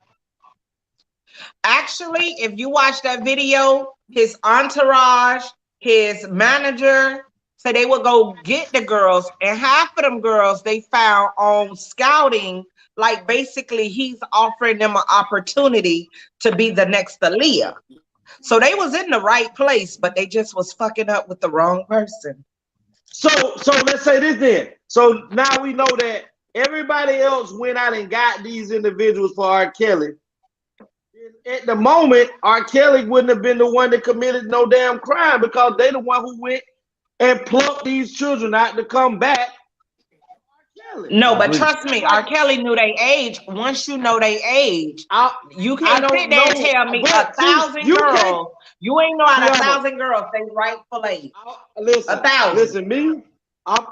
Actually, if you watch that video, his entourage, his manager, so they would go get the girls, and half of them girls they found on scouting, like basically he's offering them an opportunity to be the next Aaliyah. So they was in the right place, but they just was fucking up with the wrong person. So let's say this then. So now we know that everybody else went out and got these individuals for R. Kelly. At the moment, R. Kelly wouldn't have been the one that committed no damn crime because they the one who went and plucked these children out to come back. No, but trust me, R. Kelly knew their age. Once you know their age, you can't sit there and tell me 1,000 girls. You ain't know out of 1,000 girls they rightful age. Listen, 1,000. listen, me.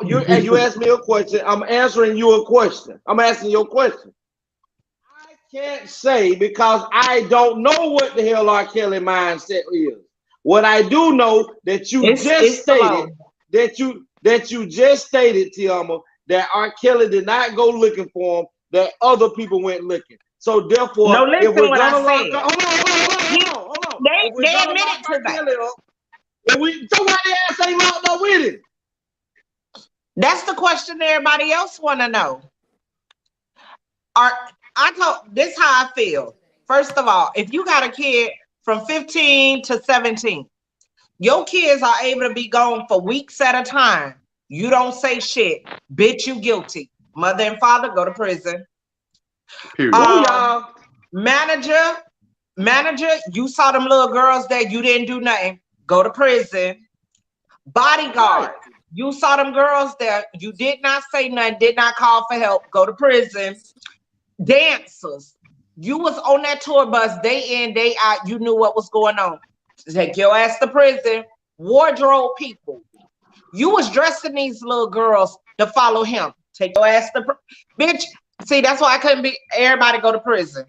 You asked me a question. I'm answering you a question. I'm asking you a question. I can't say because I don't know what the hell R. Kelly mindset is. What I do know that you just stated that you just stated, TeAma, that R. Kelly did not go looking for him, that other people went looking. So therefore, no, listen if we're what gonna I said. hold on. They admitted to that. Somebody else ain't locked up with it. That's the question everybody else want to know. This how I feel. First of all, if you got a kid from 15 to 17, your kids are able to be gone for weeks at a time. You don't say shit. Bitch, you guilty. Mother and father go to prison. Manager, you saw them little girls that you didn't do nothing. Go to prison. Bodyguard, you saw them girls there. You did not say nothing, did not call for help. Go to prison. Dancers, you was on that tour bus day in, day out. You knew what was going on. Take your ass to prison. Wardrobe people, you was dressing these little girls to follow him. Take your ass to bitch. See, that's why I couldn't be. Everybody go to prison.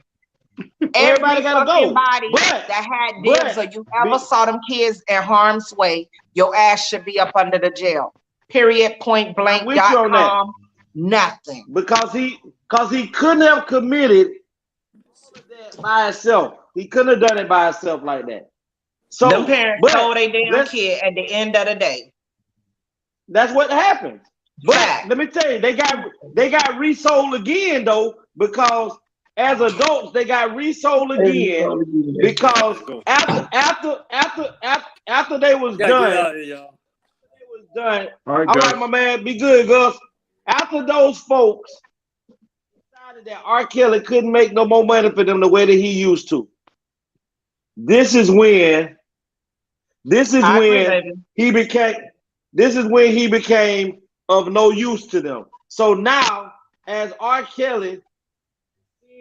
Everybody gotta go. That had dibs or you ever saw them kids in harm's way, your ass should be up under the jail. Period. Point blank. .com. Nothing. Because he couldn't have committed that by himself. He couldn't have done it by himself like that. So them parents told their damn kid at the end of the day. That's what happened. But let me tell you, they got resold again though, because as adults they got resold again because after they was done. All right, my man, be good, Gus. After those folks decided that R. Kelly couldn't make no more money for them the way that he used to. This is when he became of no use to them. So now, as R. Kelly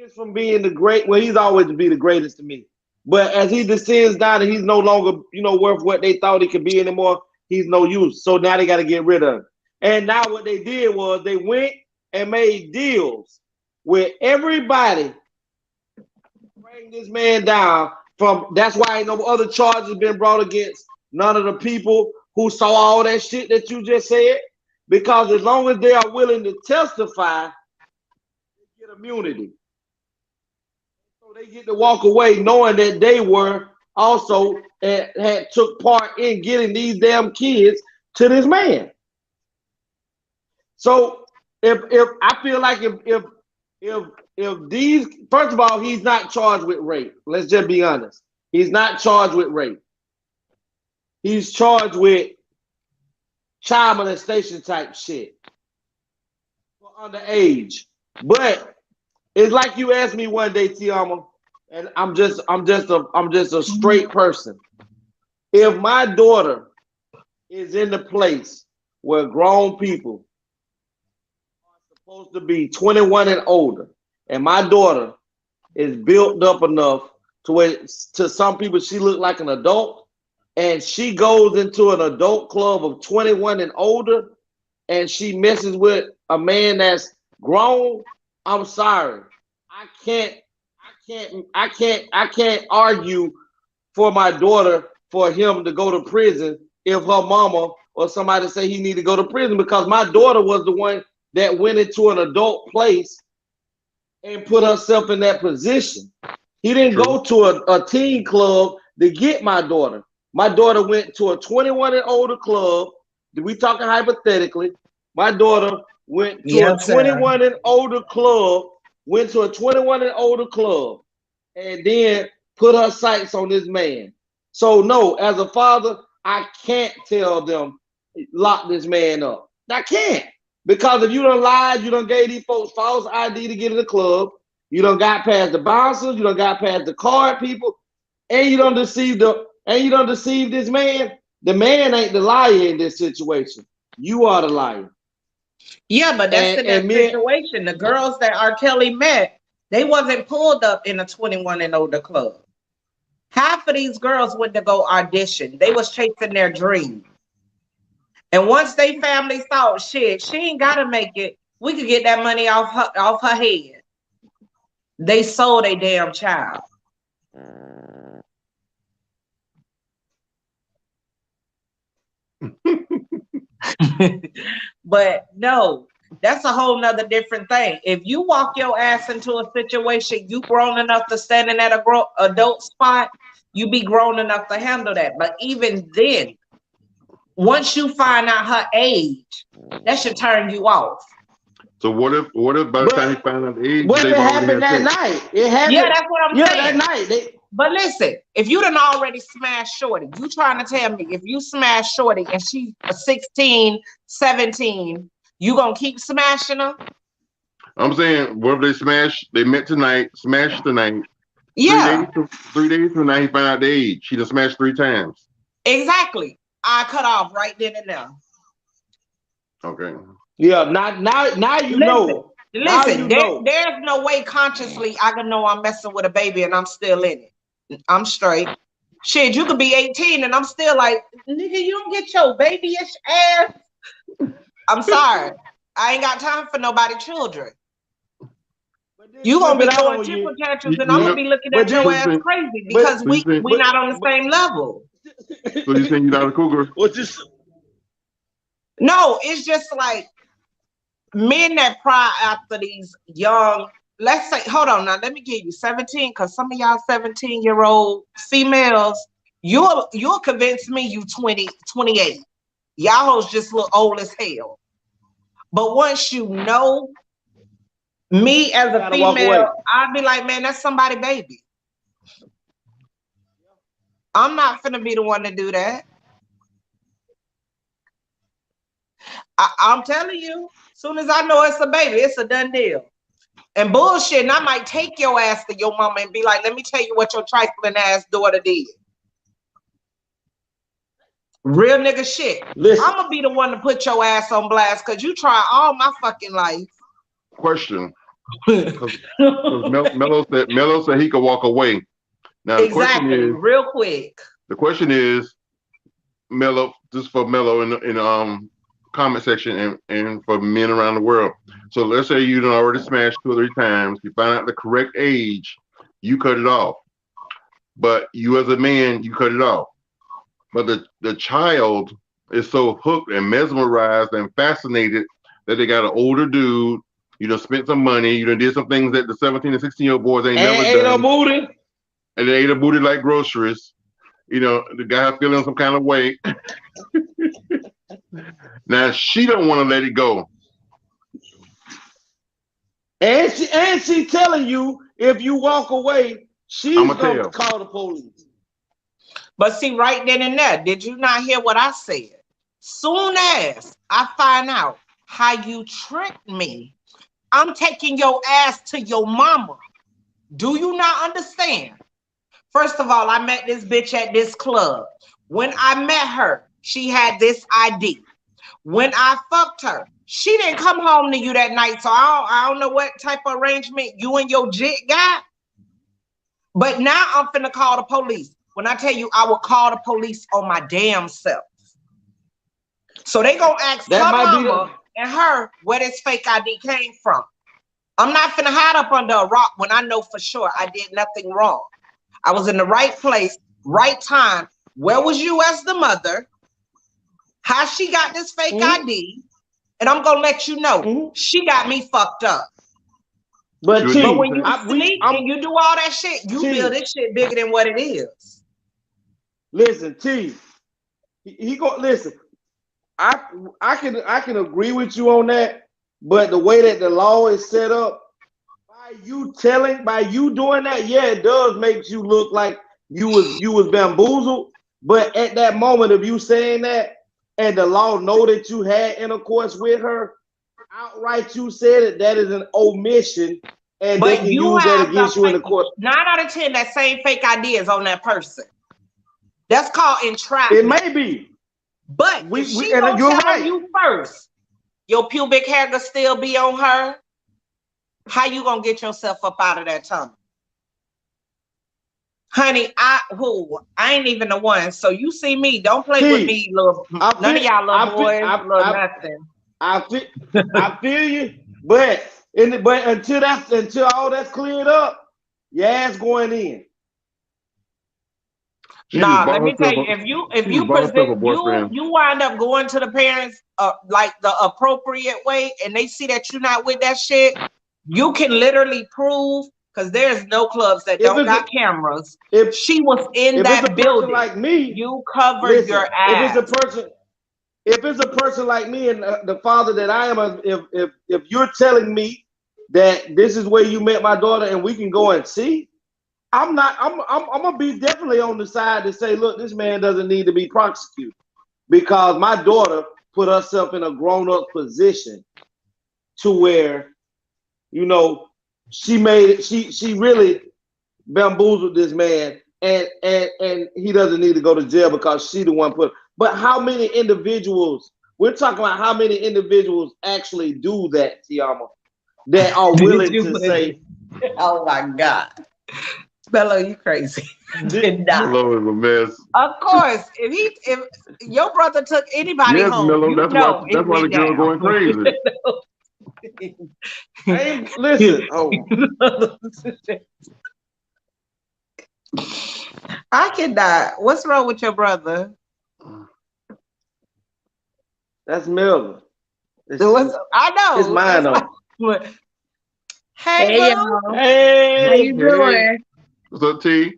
is from being the great, well, he's always to be the greatest to me. But as he descends down and he's no longer, worth what they thought he could be anymore, he's no use. So now they got to get rid of him. And now what they did was they went and made deals with everybody to bring this man down. That's why no other charges been brought against none of the people who saw all that shit that you just said. Because as long as they are willing to testify, they get immunity. So they get to walk away knowing that they were also had took part in getting these damn kids to this man. So if I feel like if these, first of all, he's not charged with rape. Let's just be honest. He's not charged with rape. He's charged with child molestation type shit for underage. But it's like you asked me one day, TeAma, and I'm just a straight person. If my daughter is in the place where grown people are supposed to be 21 and older, and my daughter is built up enough to where to some people she look like an adult, and she goes into an adult club of 21 and older, and she messes with a man that's grown, I'm sorry. I can't argue for my daughter for him to go to prison if her mama or somebody say he need to go to prison, because my daughter was the one that went into an adult place and put herself in that position. He didn't go to a teen club to get my daughter. My daughter went to a 21 and older club. We talking hypothetically. My daughter went to a 21 and older club, and then put her sights on this man. So no, as a father, I can't tell them lock this man up. I can't. Because if you done lied, you done gave these folks false ID to get in the club, you done got past the bouncers, you done got past the card people, and you done deceived this man. The man ain't the liar in this situation. You are the liar. Yeah, but that's in that situation. The girls that R. Kelly met, they wasn't pulled up in a 21 and older club. Half of these girls went to go audition. They was chasing their dream. And once they family thought, shit, she ain't gotta make it, we could get that money off her head. They sold a damn child. But no, that's a whole nother different thing. If you walk your ass into a situation, you grown enough to stand in that adult spot, you be grown enough to handle that. But even then, once you find out her age, that should turn you off. So what if by the time you find out the age, what it happened that night? It happened. Yeah, that's what I'm saying. That night. But listen, if you done already smashed Shorty, you trying to tell me if you smash Shorty and she's 16, 17, you gonna keep smashing her? I'm saying, what if they met tonight, smashed tonight. Yeah. 3 days from now, he found out the age. She done smashed 3 times. Exactly. I cut off right then and there. Okay. Yeah, now you know. Listen, there's no way consciously I can know I'm messing with a baby and I'm still in it. I'm straight. Shit, you could be 18 and I'm still like, nigga, you don't get your babyish ass. I'm sorry. I ain't got time for nobody children. You gonna be throwing temper tantrums and I'm gonna be looking at your ass crazy because we not on the same level. So you think you're not a cougar? No, it's just like men that pry after these young, let's say, hold on now, let me give you 17, because some of y'all 17-year-old females, you'll convince me you 20, 28. Y'all hoes just look old as hell. But once you know me as a female, I'd be like, man, that's somebody's baby. I'm not finna be the one to do that. I'm telling you, as soon as I know it's a baby, it's a done deal. And bullshit, and I might take your ass to your mama and be like, let me tell you what your trifling ass daughter did. Real nigga shit. Listen. I'm gonna be the one to put your ass on blast because you try all my fucking life. Question. Mello said he could walk away. Now the question is, real quick. The question is, Mello, just for Mello in comment section and for men around the world. So let's say you done already smashed 2 or 3 times, you find out the correct age, you cut it off. But you as a man, you cut it off. But the child is so hooked and mesmerized and fascinated that they got an older dude, you done spent some money, you done did some things that the 17 and 16-year-old boys ain't never done. Ate a booty. And they ate a booty like groceries. You know, the guy feeling some kind of way. Now she don't want to let it go. And she telling you if you walk away, she's gonna call the police. But see, right then and there, did you not hear what I said? Soon as I find out how you tricked me, I'm taking your ass to your mama. Do you not understand? First of all, I met this bitch at this club. When I met her, she had this ID. When I fucked her, she didn't come home to you that night, so I don't know what type of arrangement you and your jit got. But now I'm finna call the police. When I tell you, I will call the police on my damn self. So they gonna ask her mama and her where this fake ID came from. I'm not finna hide up under a rock when I know for sure I did nothing wrong. I was in the right place, right time. Where was you as the mother? How she got this fake ID? And I'm gonna let you know, she got me fucked up. But when you sneak and you do all that shit, you build this shit bigger than what it is. Listen, T, he go listen. I can agree with you on that, but the way that the law is set up, by you doing that, yeah, it does make you look like you was bamboozled. But at that moment of you saying that, and the law know that you had intercourse with her, outright you said it, that is an omission, and they can use that against you in the court. 9 out of 10, that same fake ID is on that person. That's called entrapment. It may be. But if she gonna tell on you first, your pubic hair gonna still be on her. How you gonna get yourself up out of that tunnel? Honey, I ain't even the one. So you see me, don't play with me, little. None of y'all little boys, nothing. I feel you, but until all that's cleared up, your ass going in. Nah, let me tell you, if you present, you wind up going to the parents like the appropriate way, and they see that you're not with that shit, you can literally prove, because there's no clubs that don't got cameras. If she was in that building, like me, you covered your ass. If it's a person like me and the father that I am, if you're telling me that this is where you met my daughter and we can go and see, I'm gonna be definitely on the side to say, look, this man doesn't need to be prosecuted, because my daughter put herself in a grown-up position to where, you know, she really bamboozled this man, and he doesn't need to go to jail because she the one put. But how many individuals? We're talking about how many individuals actually do that, TeAma, that are willing to say, "Oh my God, Bello, you crazy." Bello is a mess. Of course, if your brother took anybody home, Mello, that's why the girl going crazy. Hey, listen. I cannot. What's wrong with your brother? That's Miller. I know. It's mine though. Hey, hey, how you doing? What's up, T?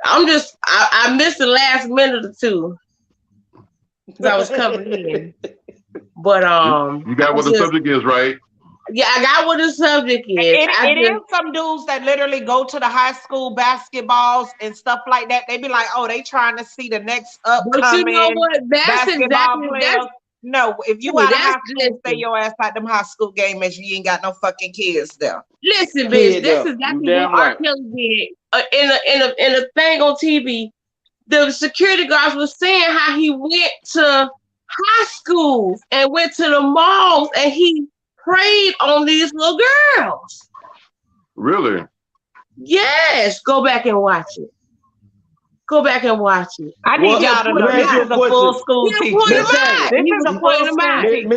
I missed the last minute or two because I was coming in. But you got what the subject is, right? Yeah, I got what the subject is. It is some dudes that literally go to the high school basketballs and stuff like that. They be like, oh, they trying to see the next upcoming. But you know what? That's exactly players. No, if you out of high school, stay your ass out them high school game as you ain't got no fucking kids there. Listen, bitch, this is exactly what R. Kelly did in a thing on TV. The security guards were saying how he went to high schools and went to the malls and he preyed on these little girls. Really? Yes. Go back and watch it. Go back and watch it. I need y'all to know this is a full school teacher. This is a full school teacher.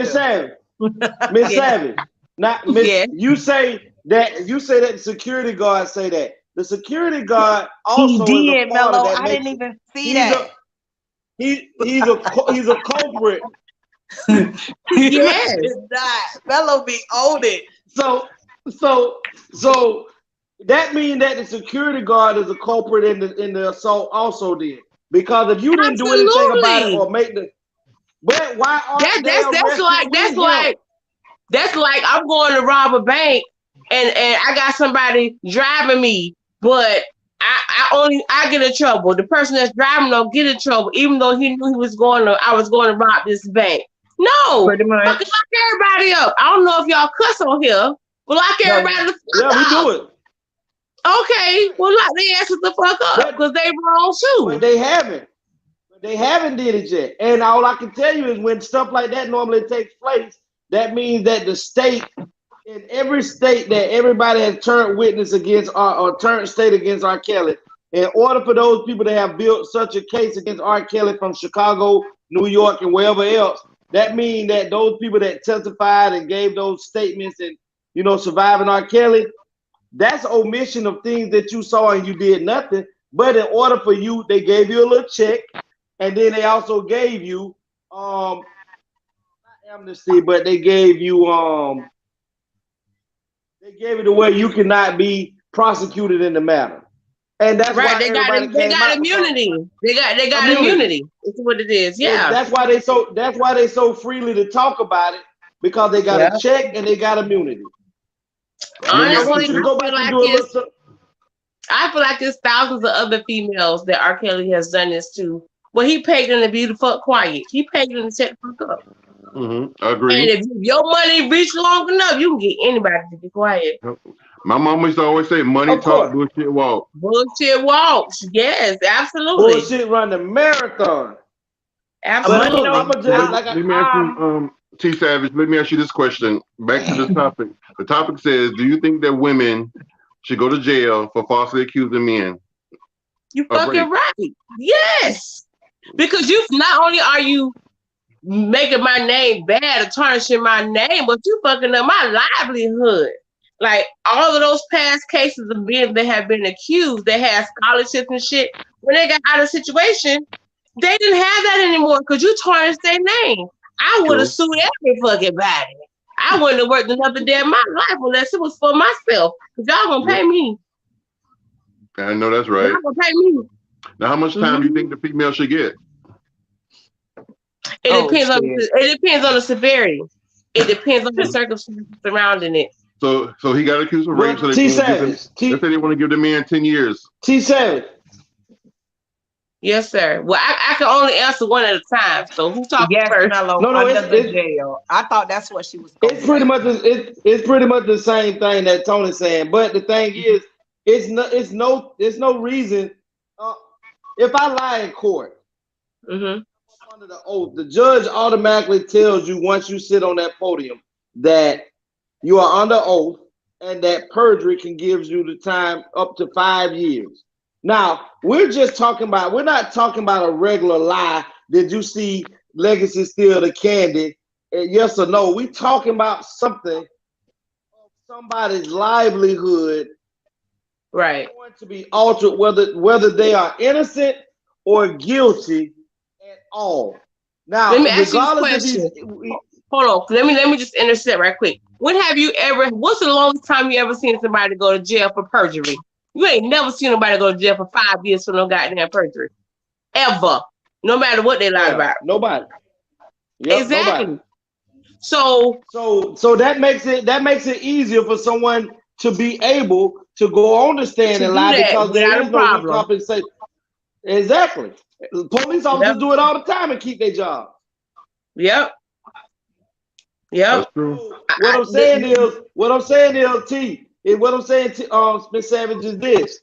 Miss Savage. Not Miss. You say that the security guard say that. The security guard also he did, is a part Mello. Of that. I didn't even see that. He's a culprit. Yes, Mello be on it. So that means that the security guard is a culprit in the assault also did, because if you didn't do anything about it or make the why are that's like I'm going to rob a bank and I got somebody driving me, but I get in trouble. The person that's driving don't get in trouble, even though he knew I was going to rob this bank. No, pretty much. Lock everybody up. I don't know if y'all cuss on here, but lock everybody the fuck up. Yeah, we do it. Okay, well, lock their asses the fuck up because they wrong too. But they haven't did it yet. And all I can tell you is when stuff like that normally takes place, that means that the state, in every state that everybody has turned witness against or turned state against R. Kelly, in order for those people to have built such a case against R. Kelly from Chicago, New York, and wherever else, that means that those people that testified and gave those statements and, you know, surviving R. Kelly, that's omission of things that you saw and you did nothing. But in order for you, they gave you a little check, and then they also gave you not amnesty, but they gave you they gave it to where you cannot be prosecuted in the matter. And that's right. Why they got immunity. They got immunity. It's what it is. Yeah. That's why they so freely to talk about it, because they got a check and they got immunity. Honestly, I feel like there's thousands of other females that R. Kelly has done this to Well, he paid them to be the fuck quiet. He paid them to shut the fuck up. I agree. And if your money reach long enough, you can get anybody to be quiet. My mom used to always say, "Money talk, bullshit walk." Bullshit walks. Yes, absolutely. Bullshit run the marathon. Absolutely. Let me ask you, T Savage. Let me ask you this question. Back to the topic. The topic says, "Do you think that women should go to jail for falsely accusing men?" You fucking right. Yes, because you not only are you making my name bad or tarnishing my name, but you fucking up my livelihood. Like all of those past cases of men that have been accused, they had scholarships and shit. When they got out of the situation, they didn't have that anymore because you tarnished their name. I would have sued every fucking body. I wouldn't have worked another day in my life unless it was for myself. Because y'all gonna pay me. I know that's right. Y'all gonna pay me. Now, how much time do you think the female should get? It depends on the severity. It depends on the circumstances surrounding it. So he got accused of rape. So they said they want to give the man 10 years. T7. Yes, sir. Well, I can only answer one at a time. So who talking first? It's jail. I thought that's what she was. It's pretty much the same thing that Tony's saying. But the thing is, there's no reason. If I lie in court, under the oath, the judge automatically tells you once you sit on that podium that you are under oath and that perjury can give you the time up to 5 years. Now, we're not talking about a regular lie. Did you see Legacy steal the candy? Yes or no? We're talking about something, somebody's livelihood, right, going to be altered, whether they are innocent or guilty at all. Now, let me ask you a question. Hold on, let me just intercept right quick. What's the longest time you ever seen somebody go to jail for perjury? You ain't never seen nobody go to jail for 5 years for no goddamn perjury. Ever. No matter what they lied about. Nobody. Yep, exactly. Nobody. So that makes it easier for someone to be able to go on the stand and lie because there is no compensation. Exactly. Police officers do it all the time and keep their job. Yep. That's true. What I'm saying is, Miss Savage, is this.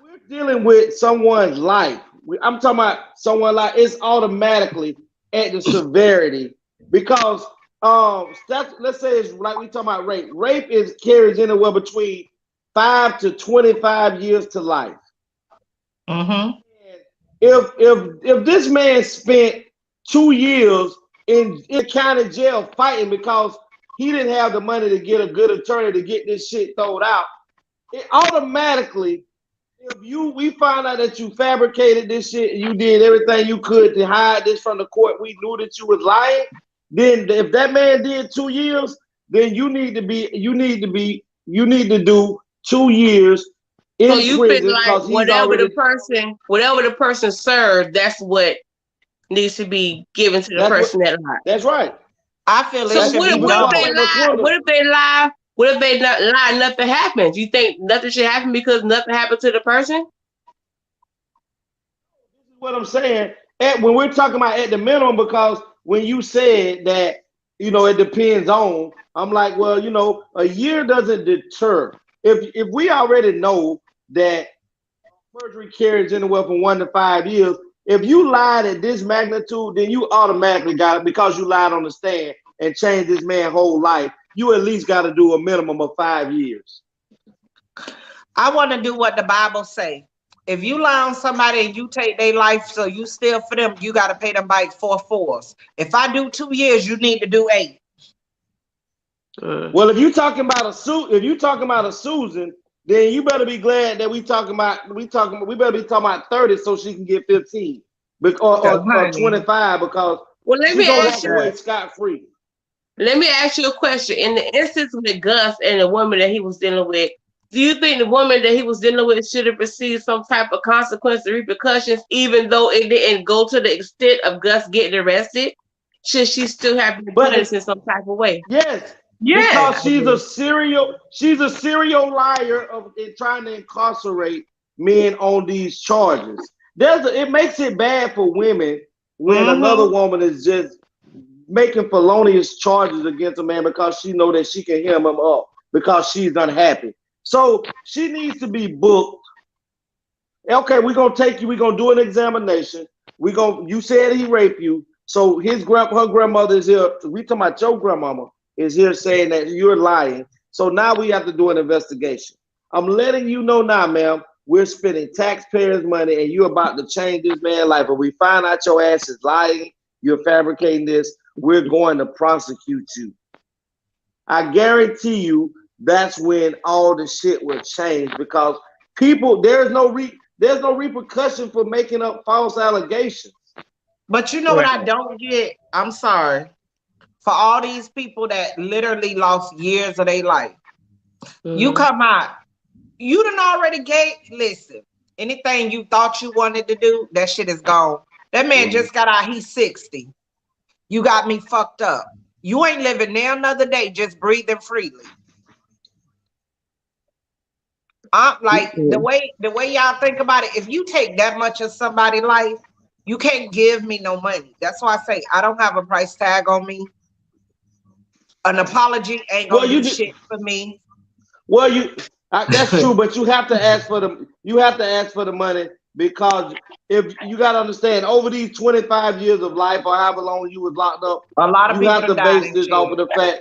We're dealing with someone's life. I'm talking about someone like it's automatically at the severity because let's say it's like we talking about rape. Rape carries anywhere between 5 to 25 years to life. If this man spent 2 years in county jail fighting because he didn't have the money to get a good attorney to get this shit thrown out, it automatically, if we find out that you fabricated this shit and you did everything you could to hide this from the court, we knew that you was lying, then if that man did 2 years, then you need to do 2 years in prison. So you feel like whatever the person served, that's what needs to be given to the person that lied. That's right. I feel so what if they lie? What if they not lie? Nothing happens. You think nothing should happen because nothing happened to the person? This is what I'm saying. When we're talking about at the minimum, because when you said that, it depends on, I'm like, well, a year doesn't deter. If we already know that perjury carries anywhere from 1 to 5 years, if you lied at this magnitude, then you automatically got it because you lied on the stand and changed this man's whole life. You at least got to do a minimum of 5 years. I want to do what the Bible say. If you lie on somebody and you take their life, so you steal for them, you got to pay them back 4 fours. If I do 2 years, you need to do 8. Well, if you talking about a Susan, then you better be glad that we better be talking about 30 so she can get 15 or 25 because let me ask you scot-free. Let me ask you a question. In the instance with Gus and the woman that he was dealing with, do you think the woman that he was dealing with should have received some type of consequence or repercussions, even though it didn't go to the extent of Gus getting arrested? Should she still have been punished in some type of way? Yes. Because she's a serial liar in trying to incarcerate men on these charges. it makes it bad for women when another woman is just making felonious charges against a man because she know that she can hem him up because she's unhappy. So she needs to be booked. Okay, we're gonna take you. We're gonna do an examination. You said he raped you. So her grandmother is here. We talking about your grandmama is here saying that you're lying. So now we have to do an investigation. I'm letting you know now, ma'am. We're spending taxpayers' money, and you're about to change this man's life. If we find out your ass is lying, you're fabricating this, we're going to prosecute you. I guarantee you that's when all the shit will change because people, there's no repercussion for making up false allegations. But you know what I don't get? I'm sorry. For all these people that literally lost years of their life, you come out, you done already listen, anything you thought you wanted to do, that shit is gone. That man just got out, he's 60. You got me fucked up. You ain't living there another day, just breathing freely. Like the way y'all think about it, if you take that much of somebody's life, you can't give me no money. That's why I say I don't have a price tag on me. An apology ain't gonna do shit for me. Well, that's true, but you have to ask for the money because if you got to understand, over these 25 years of life or however long you was locked up, a lot of you people have to base this off of the fact.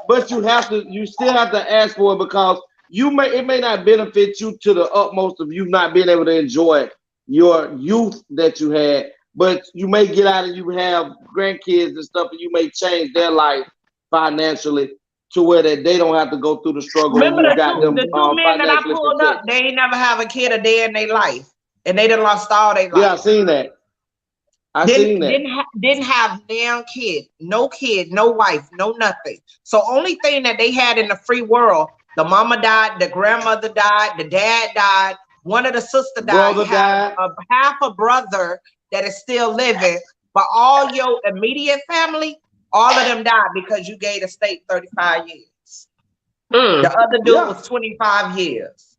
But you still have to ask for it because it may not benefit you to the utmost of you not being able to enjoy your youth that you had, but you may get out and you have grandkids and stuff, and you may change their life financially to where that they don't have to go through the struggle. Remember the two men that I pulled up, they ain't never have a kid a day in their life, and they done lost all their life. Yeah, I seen that. Didn't have damn kid, no wife, no nothing. So only thing that they had in the free world, the mama died, the grandmother died, the dad died, one of the sisters died. You have half a brother that is still living, but all your immediate family, all of them died because you gave the state 35 years. The other dude was 25 years.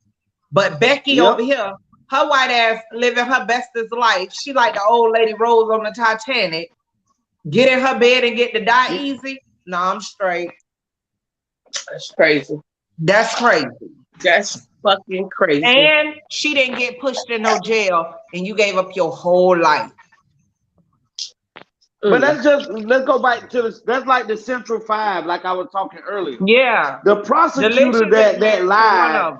But Becky over here, her white ass living her bestest life. She like the old lady Rose on the Titanic. Get in her bed and get to die easy. No, I'm straight. That's crazy. That's crazy. That's fucking crazy. And she didn't get pushed in no jail, and you gave up your whole life. But let's go back to that's like the Central Five, like I was talking earlier. Yeah. The prosecutor that lied.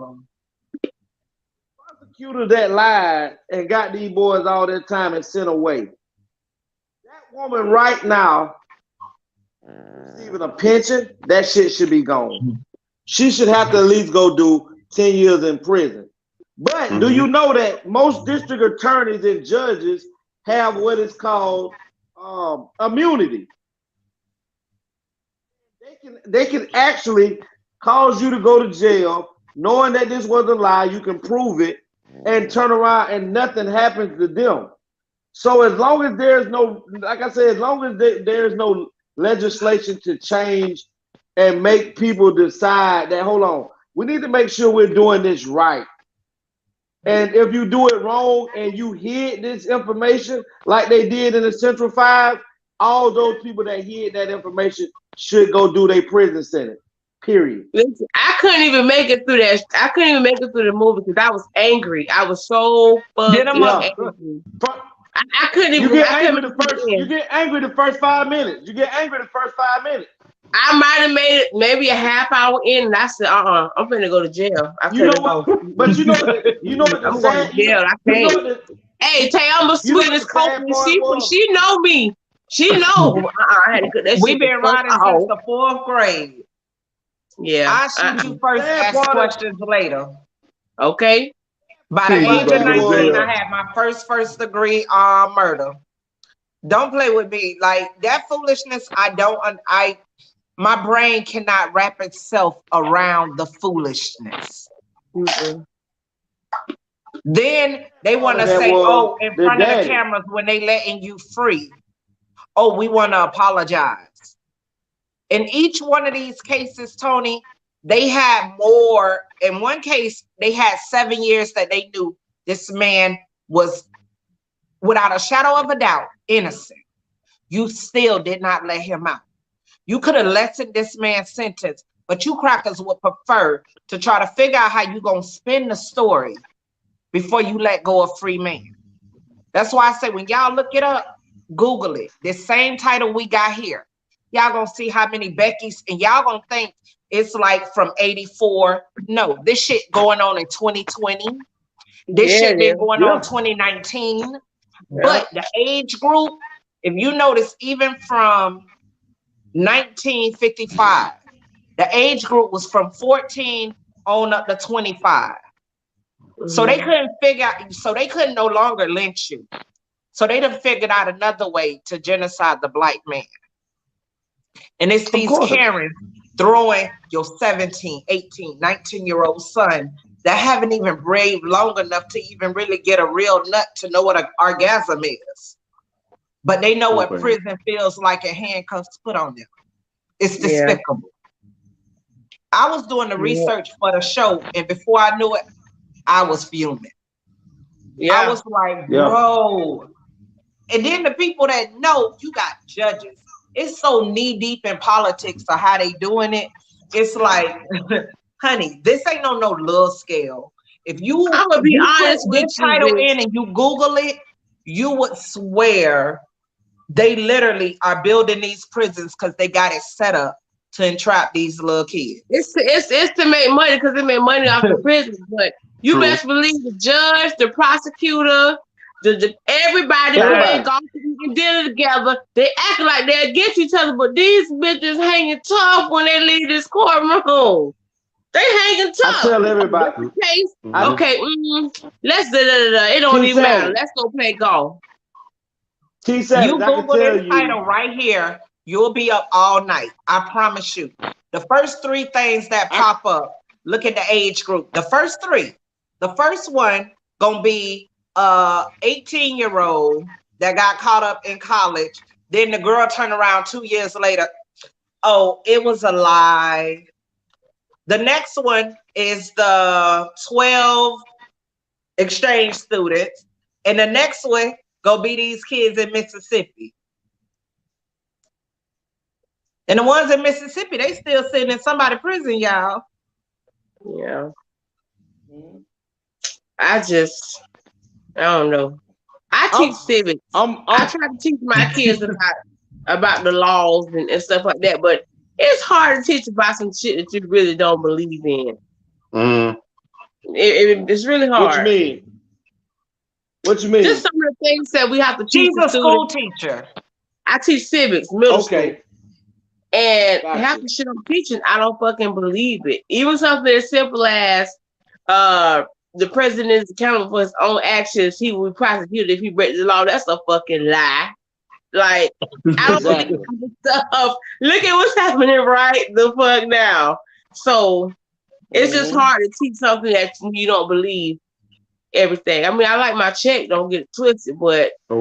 Prosecutor that lied and got these boys all that time and sent away. That woman right now receiving a pension, that shit should be gone. She should have to at least go do 10 years in prison. But do you know that most district attorneys and judges have what is called immunity? They can actually cause you to go to jail knowing that this was a lie. You can prove it and turn around and nothing happens to them. So as long as there's no, like I said, as long as there's no legislation to change and make people decide that, hold on, we need to make sure we're doing this right. And if you do it wrong and you hid this information like they did in the Central Five, all those people that hid that information should go do their prison sentence. Period. Listen, I couldn't even make it through that. I couldn't even make it through the movie because I was angry. I was so fucking angry. I couldn't even. You get angry the first 5 minutes. I might have made it maybe a half hour in, and I said, I'm gonna go to jail. But you know what I'm going to jail. I can't. Hey, TeAma Sweetness Copeland, she know me. She know. We've been riding since the 4th grade. Yeah. I'll shoot you first, ask questions later. Okay. By the age of 19, I had my first degree murder. Don't play with me. Like that foolishness, my brain cannot wrap itself around the foolishness. Then they want to say, in front of the cameras when they letting you free, we want to apologize. In each one of these cases, Tony, they had more. In one case, they had 7 years that they knew this man was, without a shadow of a doubt, innocent, you still did not let him out. You could have lessened this man's sentence, but you crackers would prefer to try to figure out how you're going to spin the story before you let go of free man. That's why I say when y'all look it up, Google it. This same title we got here. Y'all going to see how many Beckys, and y'all going to think it's like from 84. No, this shit going on in 2020. This shit been going on 2019. But the age group, if you notice, even from 1955, the age group was from 14 on up to 25. So they couldn't figure out, so they couldn't no longer lynch you. So they done figured out another way to genocide the black man. And it's these Karens throwing your 17, 18, 19-year-old son that haven't even braved long enough to even really get a real nut to know what an orgasm is. But they know what prison feels like and handcuffs put on them. It's despicable. I was doing the research for the show, and before I knew it, I was fuming. I was like, bro. And then the people that know, you got judges. It's so knee deep in politics of how they doing it. It's like, honey, this ain't no little scale. If you, I'm gonna be honest with this title in and you Google it, you would swear they literally are building these prisons because they got it set up to entrap these little kids. It's to make money because they make money off the prison. But you best believe the judge, the prosecutor, everybody playing golf and dinner together. They act like they're against each other, but these bitches hanging tough when they leave this courtroom. They hanging tough. I tell everybody. Okay, let's it don't even matter. Let's go play golf. You Google this title right here, you'll be up all night. I promise you. The first three things that pop up, look at the age group. The first three. The first one gonna be 18-year-old that got caught up in college. Then the girl turned around 2 years later. Oh, it was a lie. The next one is the 12 exchange students. And the next one gonna be these kids in Mississippi. And the ones in Mississippi, they still sitting in somebody's prison, y'all. Yeah. I don't know. I teach civics. I try to teach my kids about the laws and stuff like that, but it's hard to teach about some shit that you really don't believe in. It's really hard. What you mean? What you mean? Just some of the things that we have to teach. She's a school teacher. I teach civics, middle school. And half the shit I'm teaching, I don't fucking believe it. Even something as simple as the president is accountable for his own actions. He will be prosecuted if he breaks the law. That's a fucking lie. Like, I don't believe stuff. Look at what's happening right the fuck now. So it's just hard to teach something that you don't believe everything. I mean, I like my check, don't get it twisted, but I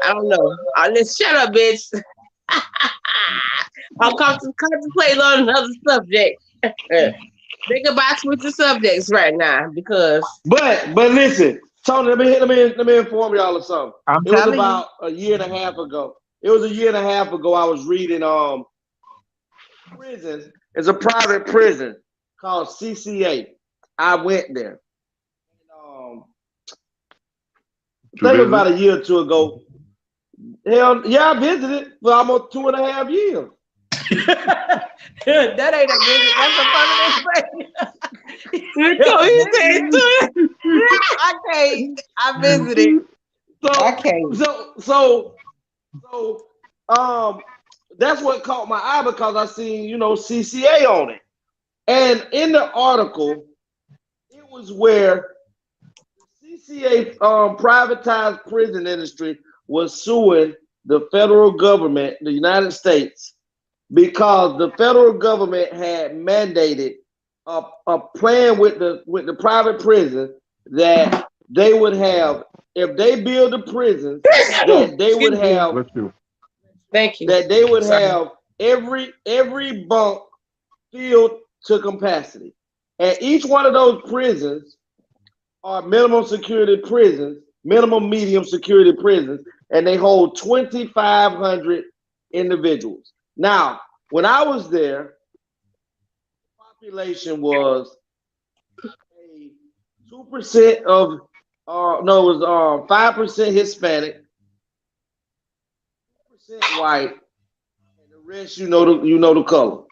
don't know. Let's shut up, bitch. I'm contemplating on another subject. Think about switching subjects right now because. But listen, Tony, let me inform y'all of something. It was about a year and a half ago. I was reading prison. It's a private prison called CCA. I went there. I think it was about a year or two ago. Hell yeah, I visited for almost 2.5 years. That ain't a visit. That's a I visited. So that's what caught my eye because I seen, CCA on it. And in the article, it was where the CCA privatized prison industry was suing the federal government, the United States, because the federal government had mandated a plan with the private prison that they would have, if they build a prison, that they would have. Thank you. That they would have every bunk filled to capacity, and each one of those prisons are minimum security prisons, minimum medium security prisons, and they hold 2,500 individuals. Now, when I was there, the population was 2% of, no, it was 5% Hispanic, 2% white, and the rest, you know the color.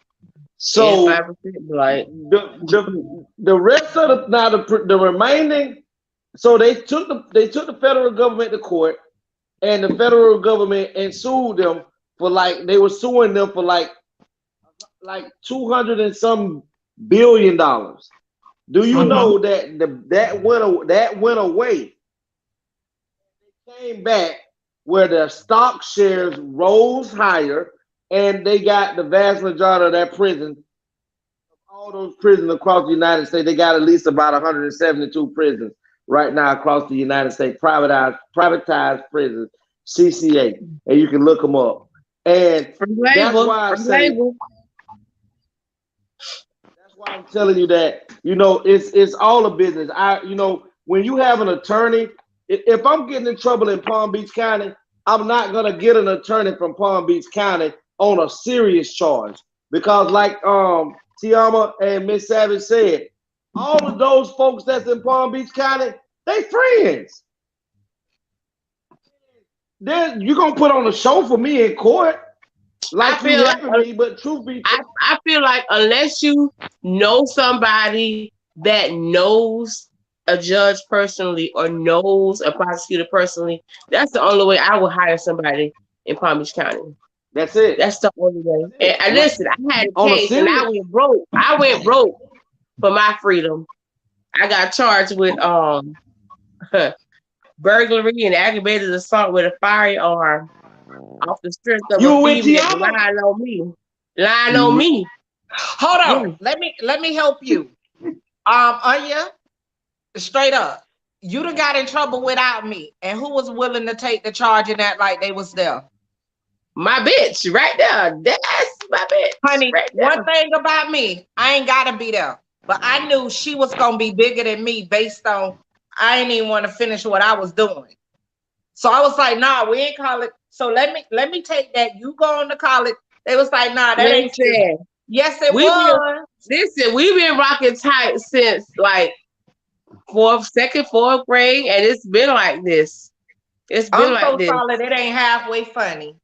So 5% black. the rest of the remaining, so they took the federal government to court, and the federal government sued them for they were suing them for like $200 and some billion. Do you know that that went away? They came back where their stock shares rose higher, and they got the vast majority of that prison. All those prisons across the United States, they got at least about 172 prisons right now across the United States, privatized prisons, CCA, and you can look them up. And that's why I say. That's why I'm telling you that, it's all a business. When you have an attorney, if I'm getting in trouble in Palm Beach County, I'm not gonna get an attorney from Palm Beach County on a serious charge, because like TeAma and Miss Savage said, all of those folks that's in Palm Beach County, they friends. Then you're gonna put on a show for me in court. Like you helping me, but truth be told, I feel like unless you know somebody that knows a judge personally or knows a prosecutor personally, that's the only way I would hire somebody in Palm Beach County. That's it. That's the only way. And listen, I had a case and I went broke. I went broke for my freedom. I got charged with burglary and aggravated assault with a firearm off the strength of a female lying on me. Lying on me. Hold on. Let me help you. Anya, straight up. You done got in trouble without me. And who was willing to take the charge in that like they was there? My bitch, right there. That's my bitch. Honey, right one thing about me, I ain't gotta be there. But I knew she was gonna be bigger than me based on I didn't even want to finish what I was doing. So I was like, nah, we ain't call it. So let me take that. You go on to college. They was like, nah, that ain't true. Yes, it was. Listen, we've been rocking tight since like second, fourth grade, and it's been like this. It's been like this. Solid, it ain't halfway funny.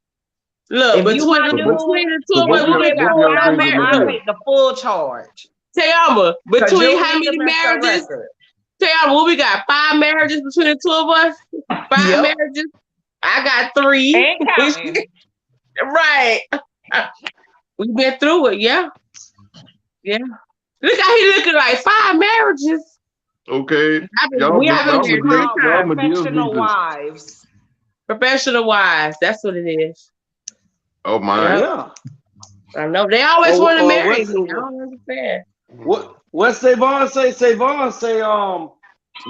Look, between the two of us, we got 5 marriages. I'll take the full charge. TeAma, between how many marriages? TeAma, we got 5 marriages between the two of us. 5 marriages. I got 3. Ain't counting. Right. We've been through it, yeah. Yeah. Look how he looking like 5 marriages. Okay. We haven't been professional wives. Professional wives. That's what it is. Oh my. Yeah. I know. They always want to marry me. I don't understand. What Savon say? Savon say we are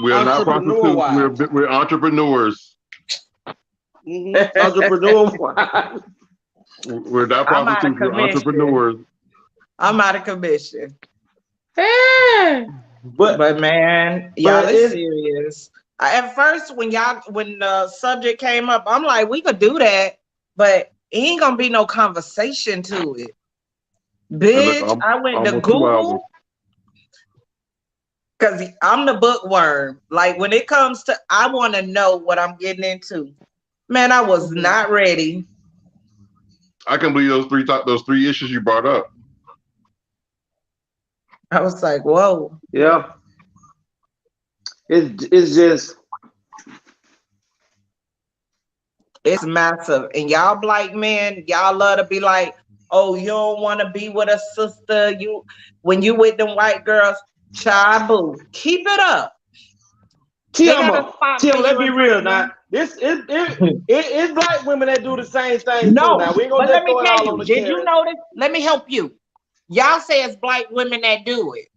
not prostitutes. We're entrepreneurs. Entrepreneur wives. We're not prostitutes. We're entrepreneurs. I'm out of commission. Yeah. But man, y'all is serious. At first, when the subject came up, I'm like, we could do that, but it ain't gonna be no conversation to it. Bitch, look, I went to Google because I'm the bookworm. Like when it comes to, I want to know what I'm getting into. Man, I was not ready. I can believe those three issues you brought up. I was like, whoa. Yeah. It's just. It's massive. And y'all black men, y'all love to be like, oh, you don't want to be with a sister. When you with them white girls, child, keep it up. TeAma, let's be real now. It's black women that do the same thing too. Now we ain't gonna just throw it all on the Did you notice? Let me help you. Y'all say it's black women that do it,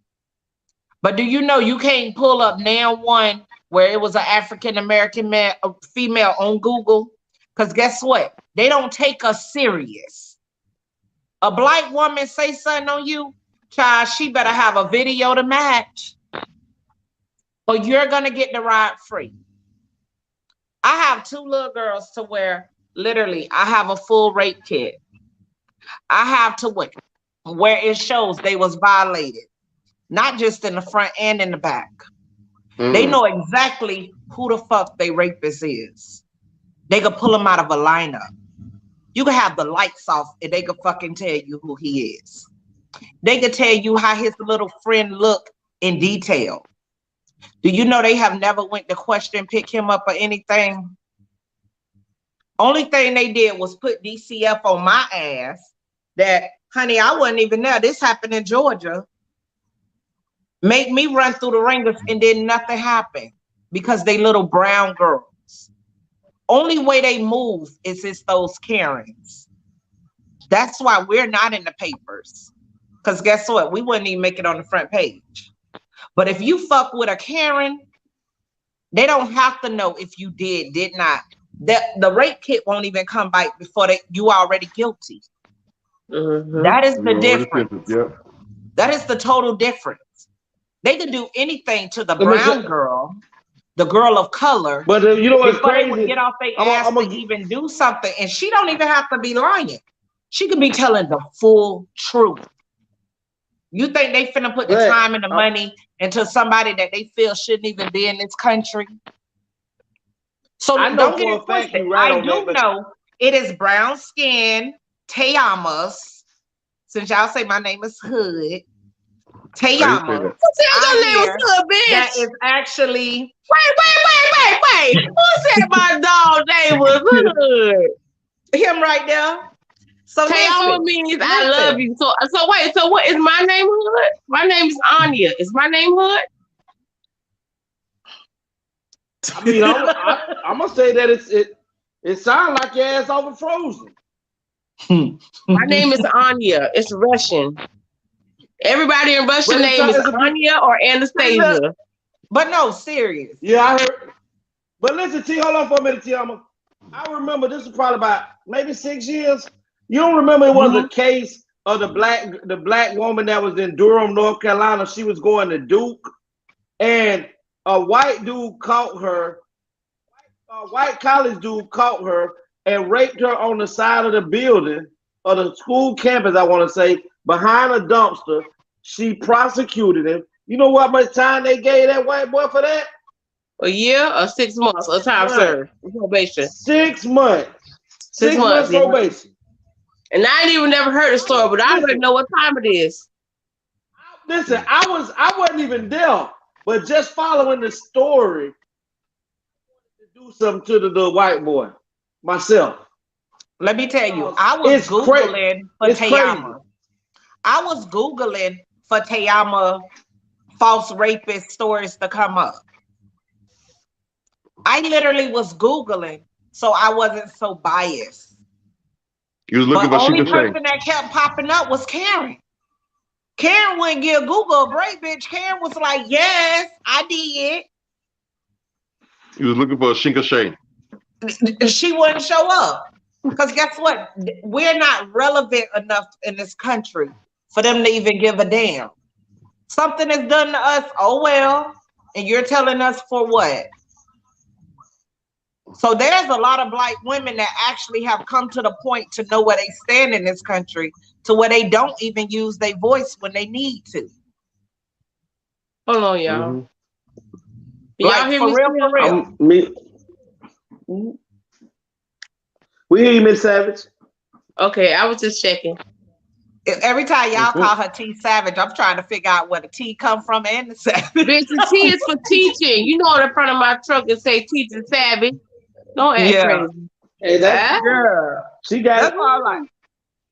but do you know you can't pull up now one where it was an African American female on Google? Because guess what? They don't take us serious. A black woman say something on you, child, she better have a video to match. or you're gonna get the ride free. I have 2 little girls to where literally I have a full rape kit. I have to where it shows they was violated, not just in the front and in the back. They know exactly who the fuck they rapist is. They could pull him out of a lineup. You can have the lights off and they could fucking tell you who he is. They could tell you how his little friend look in detail. Do you know they have never went to question, pick him up or anything? Only thing they did was put DCF on my ass that, honey, I wasn't even there. This happened in Georgia. Make me run through the ringers and then nothing happened because they little brown girls. Only way they move is it's those Karens. That's why we're not in the papers. Because guess what? We wouldn't even make it on the front page. But if you fuck with a Karen, they don't have to know if you did not. The rape kit won't even come back before you already guilty. That is the difference. Yep. That is the total difference. They can do anything to the brown girl, the girl of color. But you know what's crazy? They would get off their ass to even do something, and she don't even have to be lying. She could be telling the full truth. You think they finna put the time and the money into somebody that they feel shouldn't even be in this country? So don't get it twisted. I do know it is brown skin, TeAmas. Since y'all say my name is Hood, TeAma. That is actually. Wait. Who said my dog name was Hood? Him right there. So TeAma means I love you. So wait. So what is my name? Hood. My name is Anya. Is my name Hood? I mean, I'm gonna say that it sounds like your ass over frozen. My name is Anya. It's Russian. Everybody in Russian name is Anya or Anastasia. But no, serious. Yeah, I heard. But listen, hold on for a minute, TeAma. I remember this was probably about maybe 6 years. You don't remember it was a case of the black woman that was in Durham, North Carolina. She was going to Duke, and a white dude caught her. A white college dude caught her and raped her on the side of the building or the school campus, I want to say, behind a dumpster. She prosecuted him. You know what much time they gave that white boy for that? A year or 6 months of time served. Probation. 6 months. 6 months probation. And I ain't even never heard the story, but I already know what time it is. Listen, I wasn't even there, but just following the story, to do something to the white boy myself. Let me tell you, I was Googling for TeAma. I was Googling for TeAma false rapist stories to come up. I literally was Googling, so I wasn't so biased. You was looking for the only Shinka person that kept popping up was Karen. Karen wouldn't give Google a break, bitch. Karen was like, yes, I did. You was looking for a Shinka Shay. She wouldn't show up. Because guess what? We're not relevant enough in this country for them to even give a damn. Something is done to us, oh well, and you're telling us for what? So there's a lot of black women that actually have come to the point to know where they stand in this country, to where they don't even use their voice when they need to. Hold on, y'all. Y'all hear me? For real. We hear you, Miss Savage. Okay, I was just checking. Every time y'all call her T Savage, I'm trying to figure out where the T come from and the Savage. Bitch, the T is for teaching. You know, on the front of my truck it say Teaching Savage. Don't act crazy. Hey, that's girl. She got that's all like.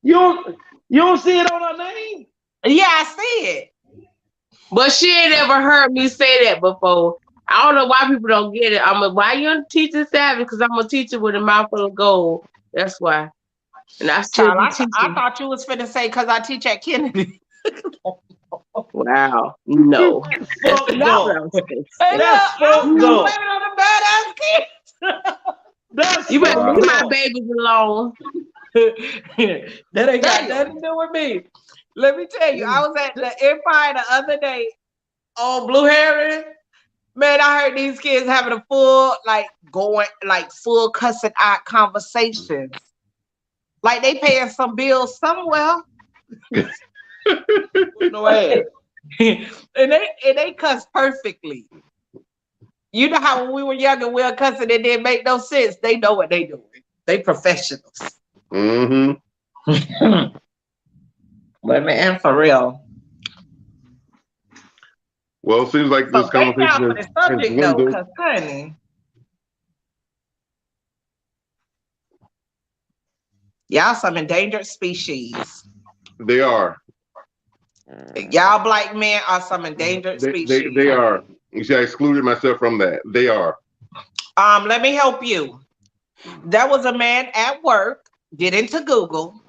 You don't see it on her name? Yeah, I see it. But she ain't ever heard me say that before. I don't know why people don't get it. Why you Teaching Savage? Because I'm a teacher with a mouthful of gold. That's why. And I still be teaching. I thought you was finna say because I teach at Kennedy. Wow. No. That's fucked up. I'm blaming on the badass kids. You better leave my babies alone. That ain't got nothing to do with me. Let me tell you, I was at the Empire the other day on Blue Heron, Man, I heard these kids having a full, full cussing out conversations. Like they paying some bills somewhere. No ass. and they cuss perfectly. You know how when we were younger, we were cussing, it didn't make no sense. They know what they doing. They professionals. Mm-hmm. But man, for real. Well, it seems like this conversation is subject though, because honey, y'all some endangered species. They are. Y'all black men are some endangered species. They are. You see, I excluded myself from that. They are. Let me help you. There was a man at work, get into Google,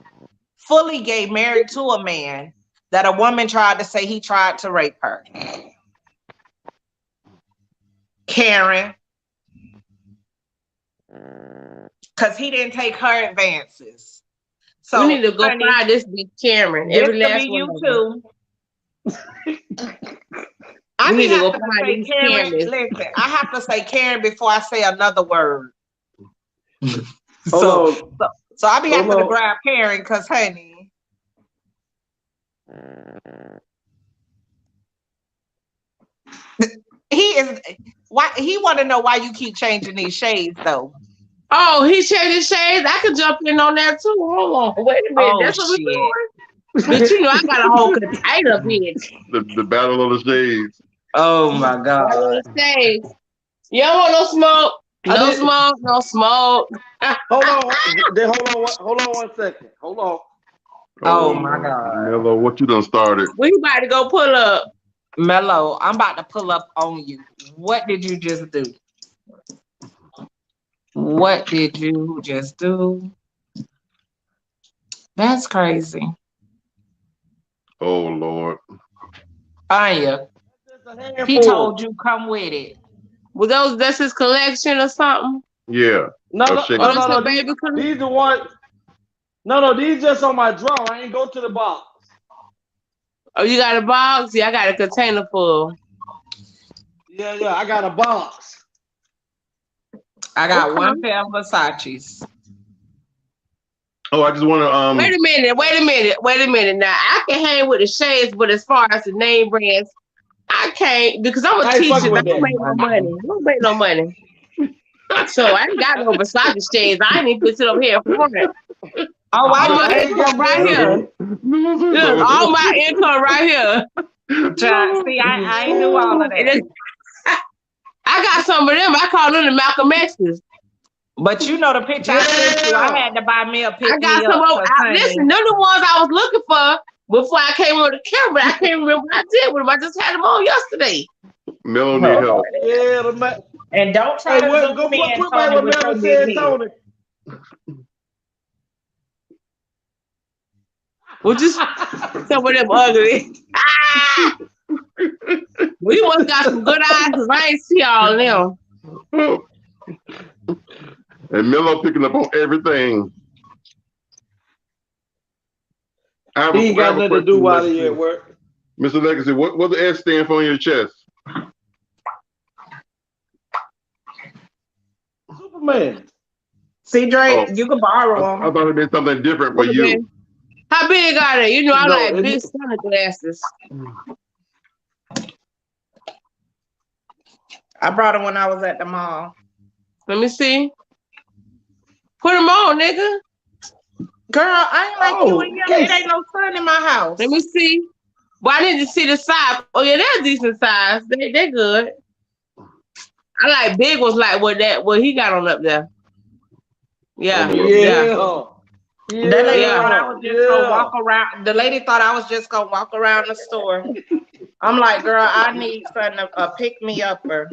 fully gay, married to a man that a woman tried to say he tried to rape her. Karen. Because he didn't take her advances. So we need to go find this big Karen. Every last one you too. I need to go find these Karen. Listen, I have to say Karen before I say another word. So I be having to grab Karen because honey. He want to know why you keep changing these shades though. Oh, he changed his shades. I could jump in on that too. Hold on, wait a minute. That's what we're doing. But you know, I got a whole container, bitch. The battle of the shades. Oh my God. Battle of the shades. You don't want no smoke. No smoke. No smoke. Hold on 1 second. Hold on. Oh my God. Mello, what you done started? We about to go pull up. Mello, I'm about to pull up on you. What did you just do? What did you just do? That's crazy. Oh Lord. Anya, he told you come with it. Well, that's his collection or something? Yeah. No. Baby, these the ones. No, these just on my drawer. I ain't go to the box. Oh, you got a box? Yeah, I got a container full. Yeah, I got a box. I got one pair of Versace's. Oh, I just want to Wait a minute. Now I can hang with the shades, but as far as the name brands, I can't because I'm a teacher. I don't make no money. So I ain't got no Versace shades. I ain't even put it up here for it. Oh, I income right here. Look, all my income right here. See, I ain't do all of that. I got some of them. I call them the Malcolm X's. But you know the picture I sent you, I had to buy me a picture. I got some of listen, they're the ones I was looking for before I came on the camera. I can't remember what I did with them. I just had them on yesterday. Mello need help. Yeah, and don't try to go me and Tony with your big head. Well, just some of them ugly. We must got some good eyes because I ain't see all them. And Mello picking up on everything. He ain't got nothing to do while he at work. Mr. Legacy, what the S stand for on your chest? Superman. See, Drake, you can borrow them. I thought it meant something different for you. How big are they? You know, I like big sunglasses. I brought them when I was at the mall. Let me see. Put them on, nigga. Girl, I ain't like you and it ain't no sun in my house. Let me see. Well, I need to see the size. Oh yeah, they're decent size. They're good. I like big ones like what he got on up there. Yeah. That lady thought I was just gonna walk around. The lady thought I was just gonna walk around the store. I'm like, girl, I need something to pick me upper.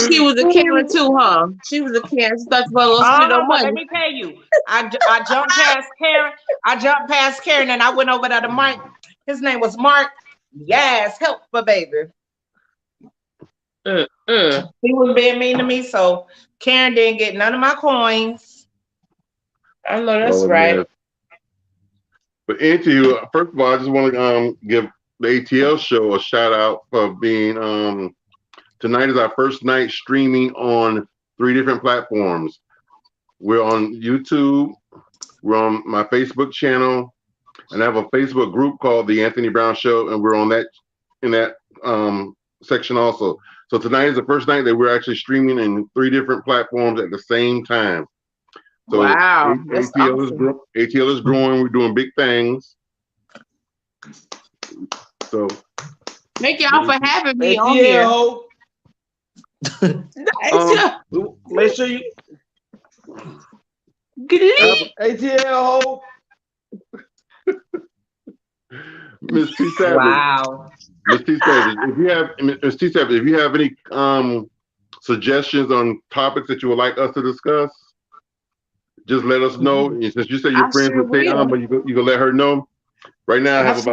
She was a Karen too, huh? She was a Karen. She thought you were gonna spend no money. Let me tell you, I jumped past Karen. I jumped past Karen, and I went over there to Mike. His name was Mark. Yes, help for baby. He was being mean to me, so Karen didn't get none of my coins. I know that's right. Man. But into first of all, I just want to give the A.T.L show a shout out for being tonight is our first night streaming on 3 different platforms. We're on YouTube, we're on my Facebook channel, and I have a Facebook group called The Anthony Brown Show, and we're on that in that section also. So tonight is the first night that we're actually streaming in 3 different platforms at the same time. So wow, ATL is growing. We're doing big things. So thank y'all for having me on ATL here. Make sure you ATL Miss T Savage. Wow. Miss T Savage, if you have any suggestions on topics that you would like us to discuss, just let us know. And since you say you're friends with TeAma, you can let her know. Right now, I have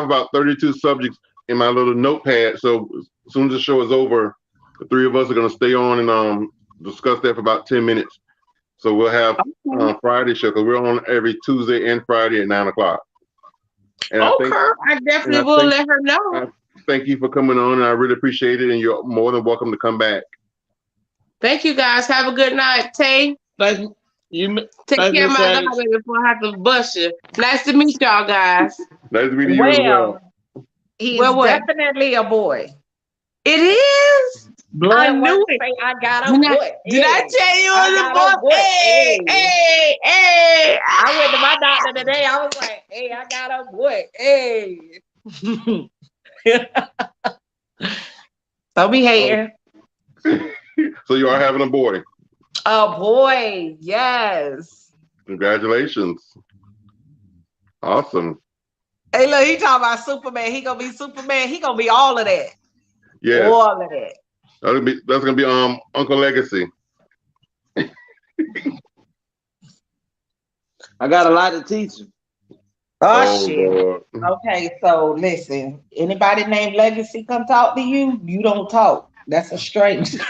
about 32 subjects in my little notepad. So as soon as the show is over, the 3 of us are going to stay on and discuss that for about 10 minutes. So we'll have Friday show because we're on every Tuesday and Friday at 9 o'clock. And I definitely will let her know. Thank you for coming on, and I really appreciate it. And you're more than welcome to come back. Thank you, guys. Have a good night, Tay. Thank you. Take care of my dog before I have to bust you. Nice to meet y'all, guys. Nice to meet you as well. He's definitely a boy. It is. I knew it. I got a boy. Did I tell you it was a boy? Hey. I went to my doctor today. I was like, hey, I got a boy. Hey. Don't be hating. So you are having a boy. A boy, yes. Congratulations. Awesome. Hey, look, he talking about Superman. He gonna be Superman. He gonna be all of that. Yeah. All of that. That's gonna be Uncle Legacy. I got a lot to teach him. Oh shit. Lord. Okay, so listen. Anybody named Legacy come talk to you? You don't talk. That's a stranger.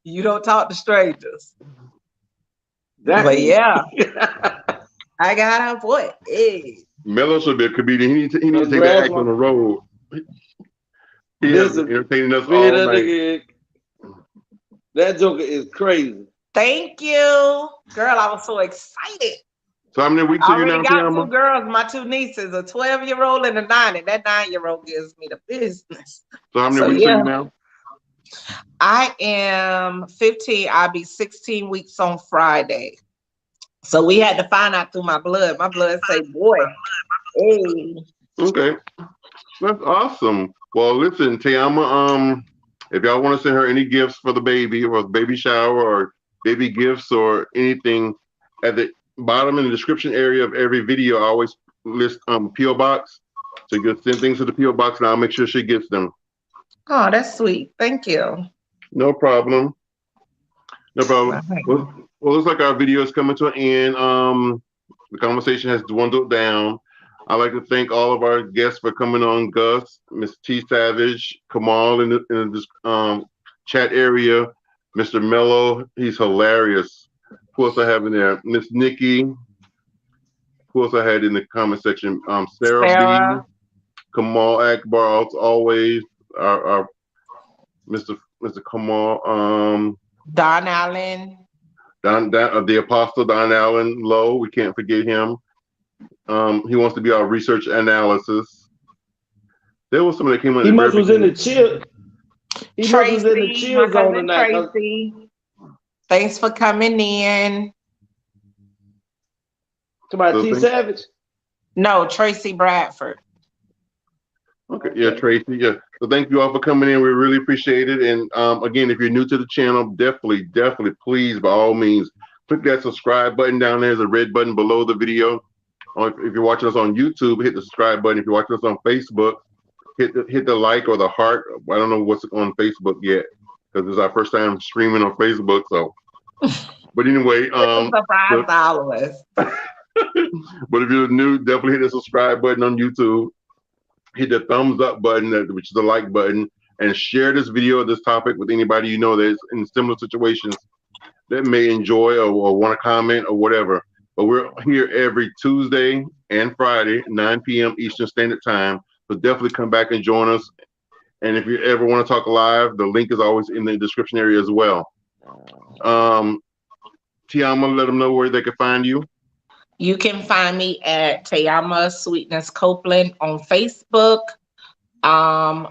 You don't talk to strangers. But yeah, I got a boy. Hey. Mello should be a comedian. He needs to take that act on the road. He has been entertaining us all night. That joker is crazy. Thank you, girl. I was so excited. So how many weeks are you now, TeAma? 2 girls, my 2 nieces, a 12-year-old and a 9, and that 9-year-old gives me the business. So how many weeks are you now? I am 15. I'll be 16 weeks on Friday. So we had to find out through my blood. My blood say, boy. Hey. Okay. That's awesome. Well, listen, TeAma, if y'all want to send her any gifts for the baby or the baby shower or baby gifts or anything, at the bottom in the description area of every video, I always list P.O. Box. So you can send things to the P.O. Box and I'll make sure she gets them. Oh, that's sweet. Thank you. No problem. No problem. Right. Well, looks like our video is coming to an end. The conversation has dwindled down. I'd like to thank all of our guests for coming on. Gus, Miss T Savage, Kamal in this chat area, Mr. Mello, he's hilarious. Who else I have in there? Miss Nikki. Who else I had in the comment section? Sarah. B. Kamal Akbar, as always. Our Mr. Kamal. Don Allen. The Apostle Don Allen Lowe. We can't forget him. He wants to be our research analysis. There was someone that came in. He must was in the chill. He Tracy, must was in the chill zone tonight. Tracy. Thanks for coming in. Somebody T Savage? No, Tracy Bradford. Okay, yeah, Tracy. Yeah. So thank you all for coming in. We really appreciate it. And again, if you're new to the channel, definitely, please, by all means, click that subscribe button down there. There's a red button below the video. Or if you're watching us on YouTube, hit the subscribe button. If you're watching us on Facebook, hit the like or the heart. I don't know what's on Facebook yet because it's our first time streaming on Facebook. So, but anyway, surprise followers. But if you're new, definitely hit the subscribe button on YouTube. Hit the thumbs up button, which is the like button, and share this video, this topic with anybody you know that is in similar situations that may enjoy or want to comment or whatever. But we're here every Tuesday and Friday, 9 p.m. Eastern Standard Time. So definitely come back and join us. And if you ever want to talk live, the link is always in the description area as well. TeAma, let them know where they can find you. You can find me at TeAma Copeland on Facebook.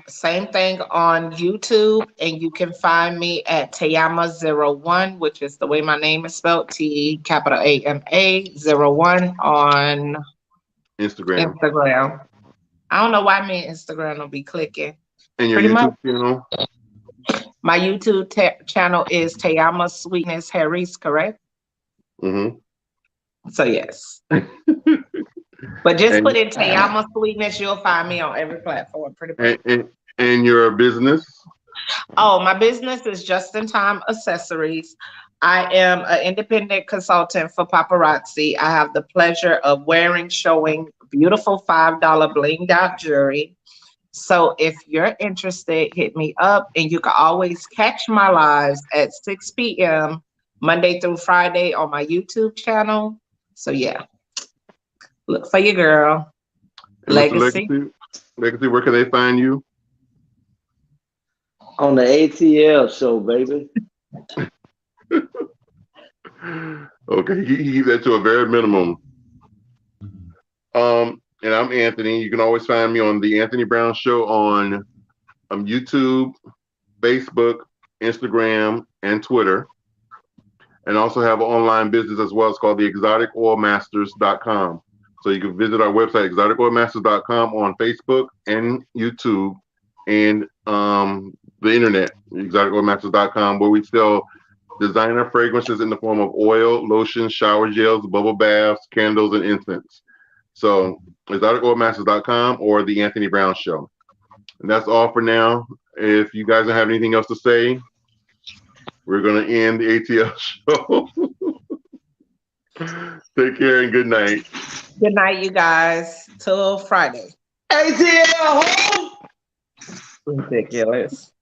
Same thing on YouTube, and you can find me at TeAma01, which is the way my name is spelled, TeAma01 on Instagram. I don't know why me and Instagram will be clicking. And your YouTube channel? My YouTube channel is TeAma Herice, correct? Mm-hmm. So yes. But just put in TeAma Sweetness, you'll find me on every platform pretty much. And your business? Oh, my business is Just in Time Accessories. I am an independent consultant for paparazzi. I have the pleasure of showing beautiful $5 blinged out jewelry. So if you're interested, hit me up, and you can always catch my lives at 6 p.m. Monday through Friday on my YouTube channel. So yeah, look for your girl. Legacy, where can they find you? On the A.T.L show, baby. Okay, he keep that to a very minimum. And I'm Anthony. You can always find me on The Anthony Brown Show on YouTube, Facebook, Instagram, and Twitter. And also have an online business as well. It's called theexoticoilmasters.com. So you can visit our website, exoticoilmasters.com, on Facebook and YouTube and the internet, exoticoilmasters.com, where we sell designer fragrances in the form of oil, lotion, shower gels, bubble baths, candles, and incense. So exoticoilmasters.com or The Anthony Brown Show. And that's all for now. If you guys don't have anything else to say, we're going to end the A.T.L show. Take care and good night. Good night, you guys. Till Friday. A.T.L. Ridiculous.